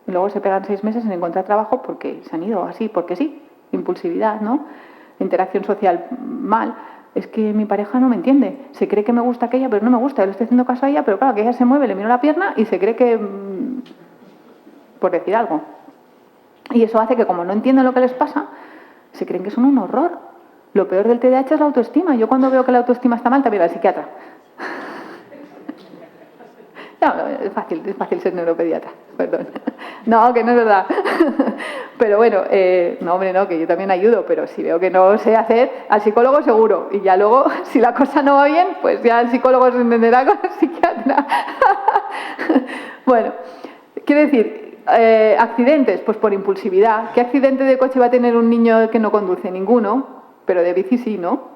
Y luego se pegan 6 meses en encontrar trabajo porque se han ido así, porque sí. Impulsividad, ¿no? Interacción social mal. Es que mi pareja no me entiende. Se cree que me gusta aquella, pero no me gusta. Yo le estoy haciendo caso a ella, pero claro, que ella se mueve, le miro la pierna y se cree que... por decir algo. Y eso hace que como no entienden lo que les pasa, se creen que son un horror. Lo peor del TDAH es la autoestima. Yo cuando veo que la autoestima está mal, también al psiquiatra. No, es fácil ser neuropediatra, perdón. No, que no es verdad. Pero bueno, no, hombre, no, que yo también ayudo, pero si veo que no sé hacer, al psicólogo seguro. Y ya luego, si la cosa no va bien, pues ya el psicólogo se entenderá con el psiquiatra. Bueno, quiero decir, accidentes, pues por impulsividad. ¿Qué accidente de coche va a tener un niño que no conduce? Ninguno, pero de bici sí, ¿no?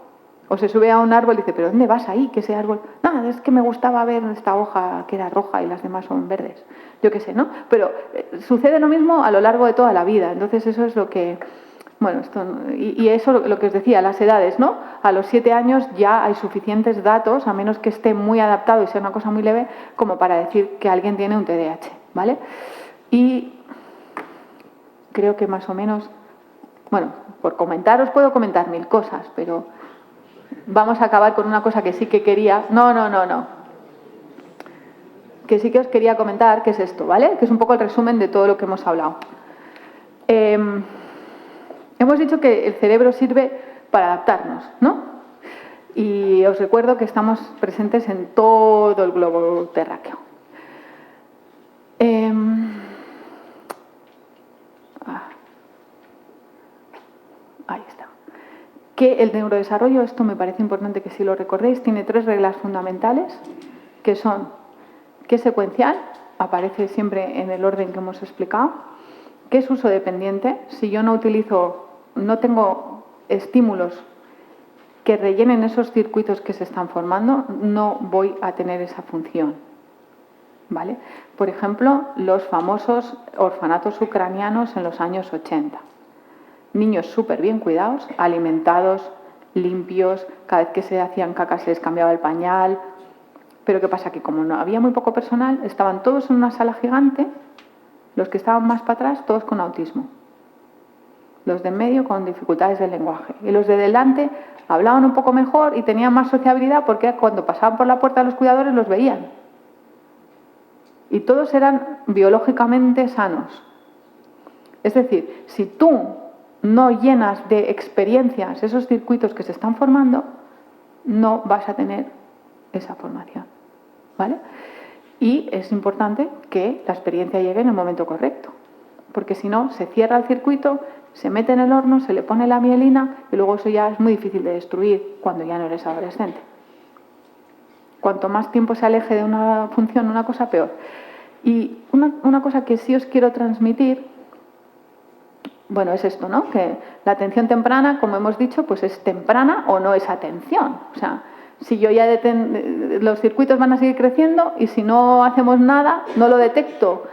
O se sube a un árbol y dice, ¿pero dónde vas ahí? ¿Qué ese árbol? Nada, es que me gustaba ver esta hoja que era roja y las demás son verdes. Yo qué sé, ¿no? Pero sucede lo mismo a lo largo de toda la vida. Entonces eso es lo que... Bueno, esto, y eso lo que os decía, las edades, ¿no? A los 7 años ya hay suficientes datos, a menos que esté muy adaptado y sea una cosa muy leve, como para decir que alguien tiene un TDAH, ¿vale? Y creo que más o menos... Bueno, por comentaros puedo comentar 1000 cosas, pero... Vamos a acabar con una cosa que sí que quería... No. Que sí que os quería comentar, que es esto, ¿vale? Que es un poco el resumen de todo lo que hemos hablado. Hemos dicho que el cerebro sirve para adaptarnos, ¿no? Y os recuerdo que estamos presentes en todo el globo terráqueo. Ahí está. Que el neurodesarrollo, esto me parece importante que si lo recordéis, tiene 3 reglas fundamentales, que son que es secuencial, aparece siempre en el orden que hemos explicado, que es uso dependiente, si yo no tengo estímulos que rellenen esos circuitos que se están formando, no voy a tener esa función, ¿vale? Por ejemplo, los famosos orfanatos ucranianos en los años 80. Niños súper bien cuidados, alimentados, limpios, cada vez que se hacían caca se les cambiaba el pañal. Pero ¿qué pasa? Que como no había muy poco personal, estaban todos en una sala gigante, los que estaban más para atrás, todos con autismo. Los de en medio con dificultades del lenguaje. Y los de delante hablaban un poco mejor y tenían más sociabilidad porque cuando pasaban por la puerta de los cuidadores los veían. Y todos eran biológicamente sanos. Es decir, si tú no llenas de experiencias esos circuitos que se están formando, no vas a tener esa formación, ¿vale? Y es importante que la experiencia llegue en el momento correcto, porque si no, se cierra el circuito, se mete en el horno, se le pone la mielina y luego eso ya es muy difícil de destruir cuando ya no eres adolescente. Cuanto más tiempo se aleje de una función, una cosa peor. Y una cosa que sí os quiero transmitir, bueno, es esto, ¿no? Que la atención temprana, como hemos dicho, pues es temprana o no es atención. O sea, si yo ya los circuitos van a seguir creciendo y si no hacemos nada, no lo detecto,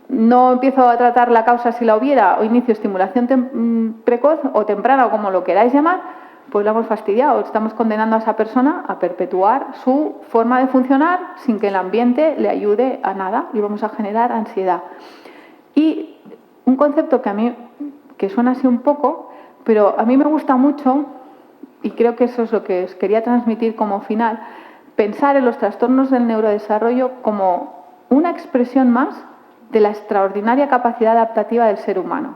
no empiezo a tratar la causa si la hubiera o inicio estimulación precoz o temprana o como lo queráis llamar, pues lo hemos fastidiado. Estamos condenando a esa persona a perpetuar su forma de funcionar sin que el ambiente le ayude a nada y vamos a generar ansiedad. Y un concepto que a mí, que suena así un poco, pero a mí me gusta mucho, y creo que eso es lo que os quería transmitir como final, pensar en los trastornos del neurodesarrollo como una expresión más de la extraordinaria capacidad adaptativa del ser humano.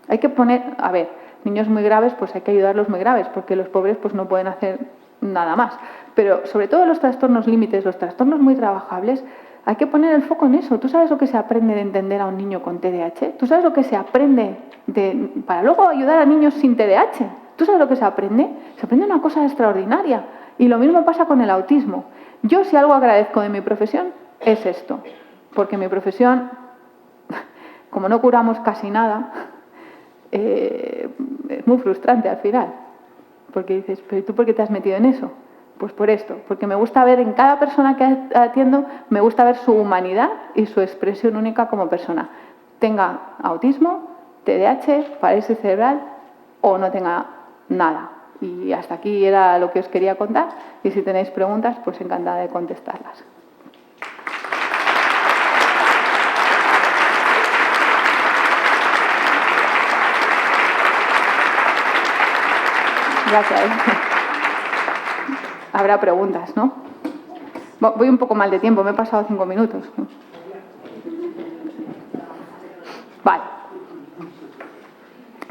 Hay que poner, a ver, niños muy graves, pues hay que ayudarlos muy graves, porque los pobres pues no pueden hacer nada más. Pero sobre todo los trastornos límites, los trastornos muy trabajables, hay que poner el foco en eso. ¿Tú sabes lo que se aprende de entender a un niño con TDAH? ¿Tú sabes lo que se aprende para luego ayudar a niños sin TDAH? ¿Tú sabes lo que se aprende? Se aprende una cosa extraordinaria. Y lo mismo pasa con el autismo. Yo si algo agradezco de mi profesión es esto. Porque mi profesión, como no curamos casi nada, es muy frustrante al final. Porque dices, ¿pero tú por qué te has metido en eso? Pues por esto, porque me gusta ver en cada persona que atiendo, me gusta ver su humanidad y su expresión única como persona. Tenga autismo, TDAH, parálisis cerebral o no tenga nada. Y hasta aquí era lo que os quería contar. Y si tenéis preguntas, pues encantada de contestarlas. Gracias. Habrá preguntas, ¿no? Voy un poco mal de tiempo, me he pasado 5 minutos. Vale.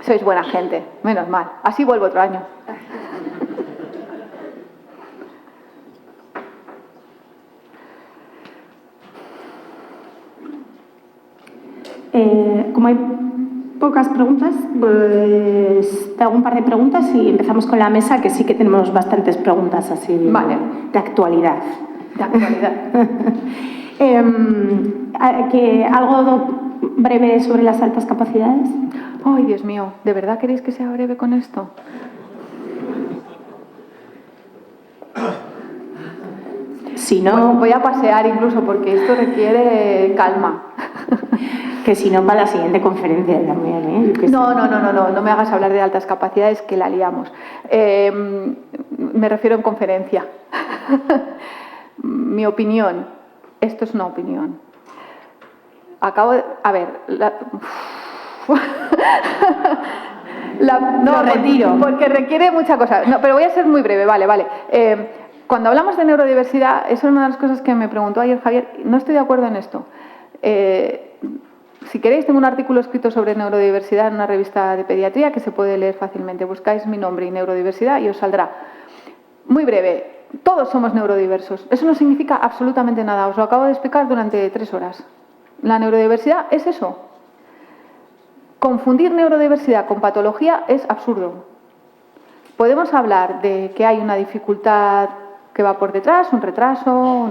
Sois buena gente, menos mal. Así vuelvo otro año. Como hay pocas preguntas, pues te hago un par de preguntas y empezamos con la mesa, que sí que tenemos bastantes preguntas así vale. de actualidad. De actualidad. ¿Algo breve sobre las altas capacidades? Ay, Dios mío, ¿de verdad queréis que sea breve con esto? Si no, bueno, voy a pasear incluso porque esto requiere calma. Que si no, para la siguiente conferencia también, ¿eh? No me hagas hablar de altas capacidades que la liamos. Me refiero en conferencia. Mi opinión, esto es una opinión. Acabo de... A ver... Lo retiro. Porque requiere mucha cosa. No, pero voy a ser muy breve, vale. Cuando hablamos de neurodiversidad, eso es una de las cosas que me preguntó ayer Javier. No estoy de acuerdo en esto. Si queréis, tengo un artículo escrito sobre neurodiversidad en una revista de pediatría que se puede leer fácilmente. Buscáis mi nombre y neurodiversidad y os saldrá. Muy breve. Todos somos neurodiversos. Eso no significa absolutamente nada. Os lo acabo de explicar durante 3 horas. La neurodiversidad es eso. Confundir neurodiversidad con patología es absurdo. Podemos hablar de que hay una dificultad que va por detrás, un retraso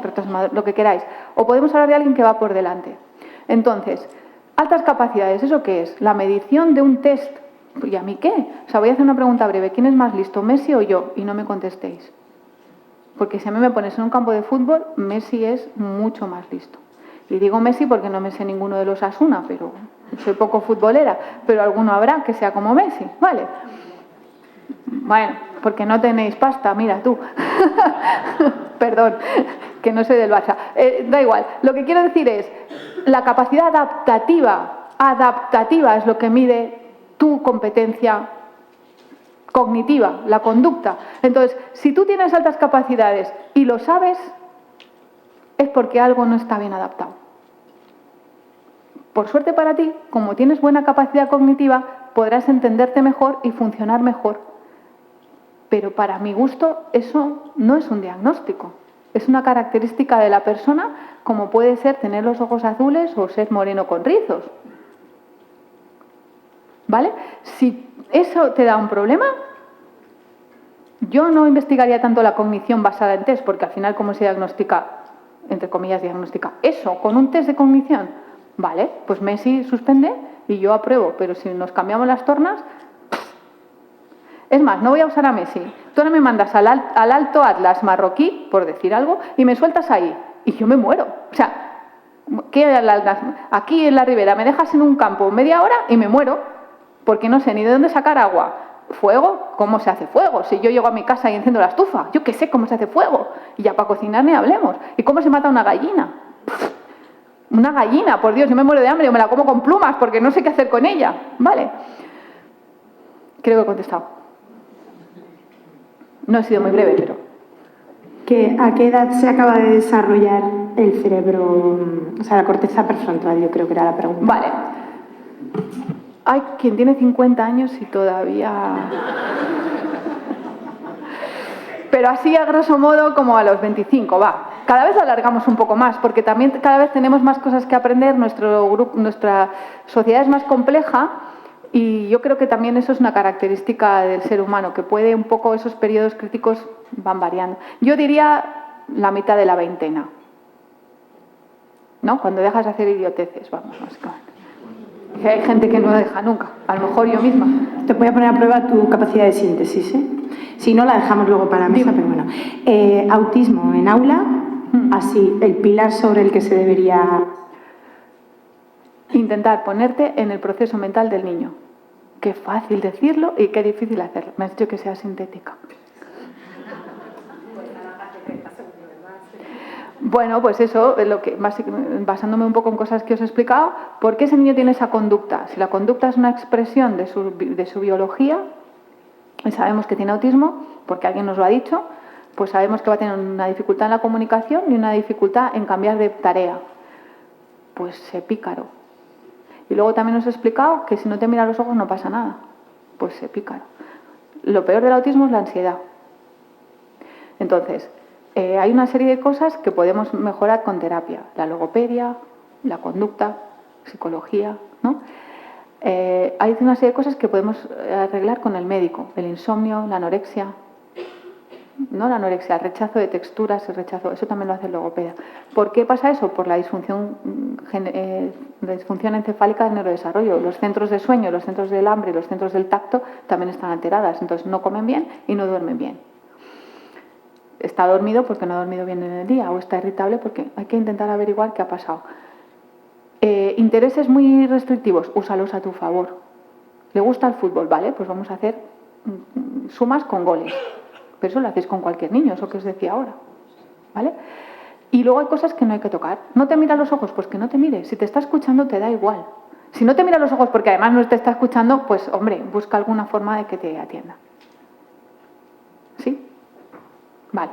lo que queráis. O podemos hablar de alguien que va por delante. Entonces, altas capacidades, ¿eso qué es? La medición de un test. ¿Y a mí qué? O sea, voy a hacer una pregunta breve. ¿Quién es más listo, Messi o yo? Y no me contestéis. Porque si a mí me pones en un campo de fútbol, Messi es mucho más listo. Y digo Messi porque no me sé ninguno de los Asuna, pero soy poco futbolera. Pero alguno habrá que sea como Messi, ¿vale? Bueno, porque no tenéis pasta, mira tú. Perdón, que no soy del Barça. Da igual, lo que quiero decir es, la capacidad adaptativa es lo que mide tu competencia cognitiva, la conducta. Entonces, si tú tienes altas capacidades y lo sabes, es porque algo no está bien adaptado. Por suerte para ti, como tienes buena capacidad cognitiva, podrás entenderte mejor y funcionar mejor. Pero para mi gusto eso no es un diagnóstico. Es una característica de la persona, como puede ser tener los ojos azules o ser moreno con rizos. ¿Vale? Si eso te da un problema, yo no investigaría tanto la cognición basada en test, porque al final, ¿cómo se diagnostica? Entre comillas, diagnostica eso, con un test de cognición. Vale, pues Messi suspende y yo apruebo, pero si nos cambiamos las tornas... Es más, no voy a usar a Messi. Tú ahora me mandas al Alto Atlas marroquí, por decir algo, y me sueltas ahí. Y yo me muero. O sea, ¿qué aquí en la ribera me dejas en un campo media hora y me muero? Porque no sé ni de dónde sacar agua. ¿Fuego? ¿Cómo se hace fuego? Si yo llego a mi casa y enciendo la estufa, yo qué sé cómo se hace fuego. Y ya para cocinar ni hablemos. ¿Y cómo se mata una gallina? Una gallina, por Dios, yo me muero de hambre, yo me la como con plumas porque no sé qué hacer con ella. Vale. Creo que he contestado. No he sido muy breve, pero... ¿A qué edad se acaba de desarrollar el cerebro, o sea, la corteza prefrontal? Yo creo que era la pregunta. Vale. Hay quien tiene 50 años y todavía... Pero así, a grosso modo, como a los 25, va. Cada vez alargamos un poco más, porque también cada vez tenemos más cosas que aprender, nuestra sociedad es más compleja. Y yo creo que también eso es una característica del ser humano, que puede un poco, esos periodos críticos van variando. Yo diría la mitad de la veintena, ¿no? Cuando dejas de hacer idioteces, vamos, básicamente. Que hay gente que no deja nunca, a lo mejor yo misma. Te voy a poner a prueba tu capacidad de síntesis, ¿eh? Si no, la dejamos luego para la mesa, pero bueno. Autismo en aula, así, el pilar sobre el que se debería... Intentar ponerte en el proceso mental del niño. Qué fácil decirlo y qué difícil hacerlo. Me has dicho que sea sintética. Bueno, pues eso, basándome un poco en cosas que os he explicado, ¿por qué ese niño tiene esa conducta? Si la conducta es una expresión de su biología, y sabemos que tiene autismo, porque alguien nos lo ha dicho, pues sabemos que va a tener una dificultad en la comunicación y una dificultad en cambiar de tarea. Pues sé pícaro. Y luego también os he explicado que si no te mira a los ojos no pasa nada. Pues sé pícaro. Lo peor del autismo es la ansiedad. Entonces, hay una serie de cosas que podemos mejorar con terapia. La logopedia, la conducta, psicología, ¿no? Hay una serie de cosas que podemos arreglar con el médico. El insomnio, la anorexia, ¿no? La anorexia, el rechazo de texturas, eso también lo hace el logopedia. ¿Por qué pasa eso? Por la disfunción encefálica del neurodesarrollo. Los centros de sueño, los centros del hambre y los centros del tacto también están alteradas. Entonces no comen bien y no duermen bien. Está dormido porque no ha dormido bien en el día o está irritable porque hay que intentar averiguar qué ha pasado. Intereses muy restrictivos, úsalos a tu favor. ¿Le gusta el fútbol? Vale, pues vamos a hacer sumas con goles. Pero eso lo hacéis con cualquier niño, eso que os decía ahora. ¿Vale? Y luego hay cosas que no hay que tocar. ¿No te mira a los ojos? Pues que no te mire. Si te está escuchando, te da igual. Si no te mira a los ojos porque además no te está escuchando, pues hombre, busca alguna forma de que te atienda. ¿Sí? Vale.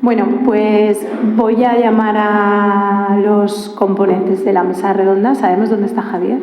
Bueno, pues voy a llamar a los componentes de la mesa redonda. ¿Sabemos dónde está Javier?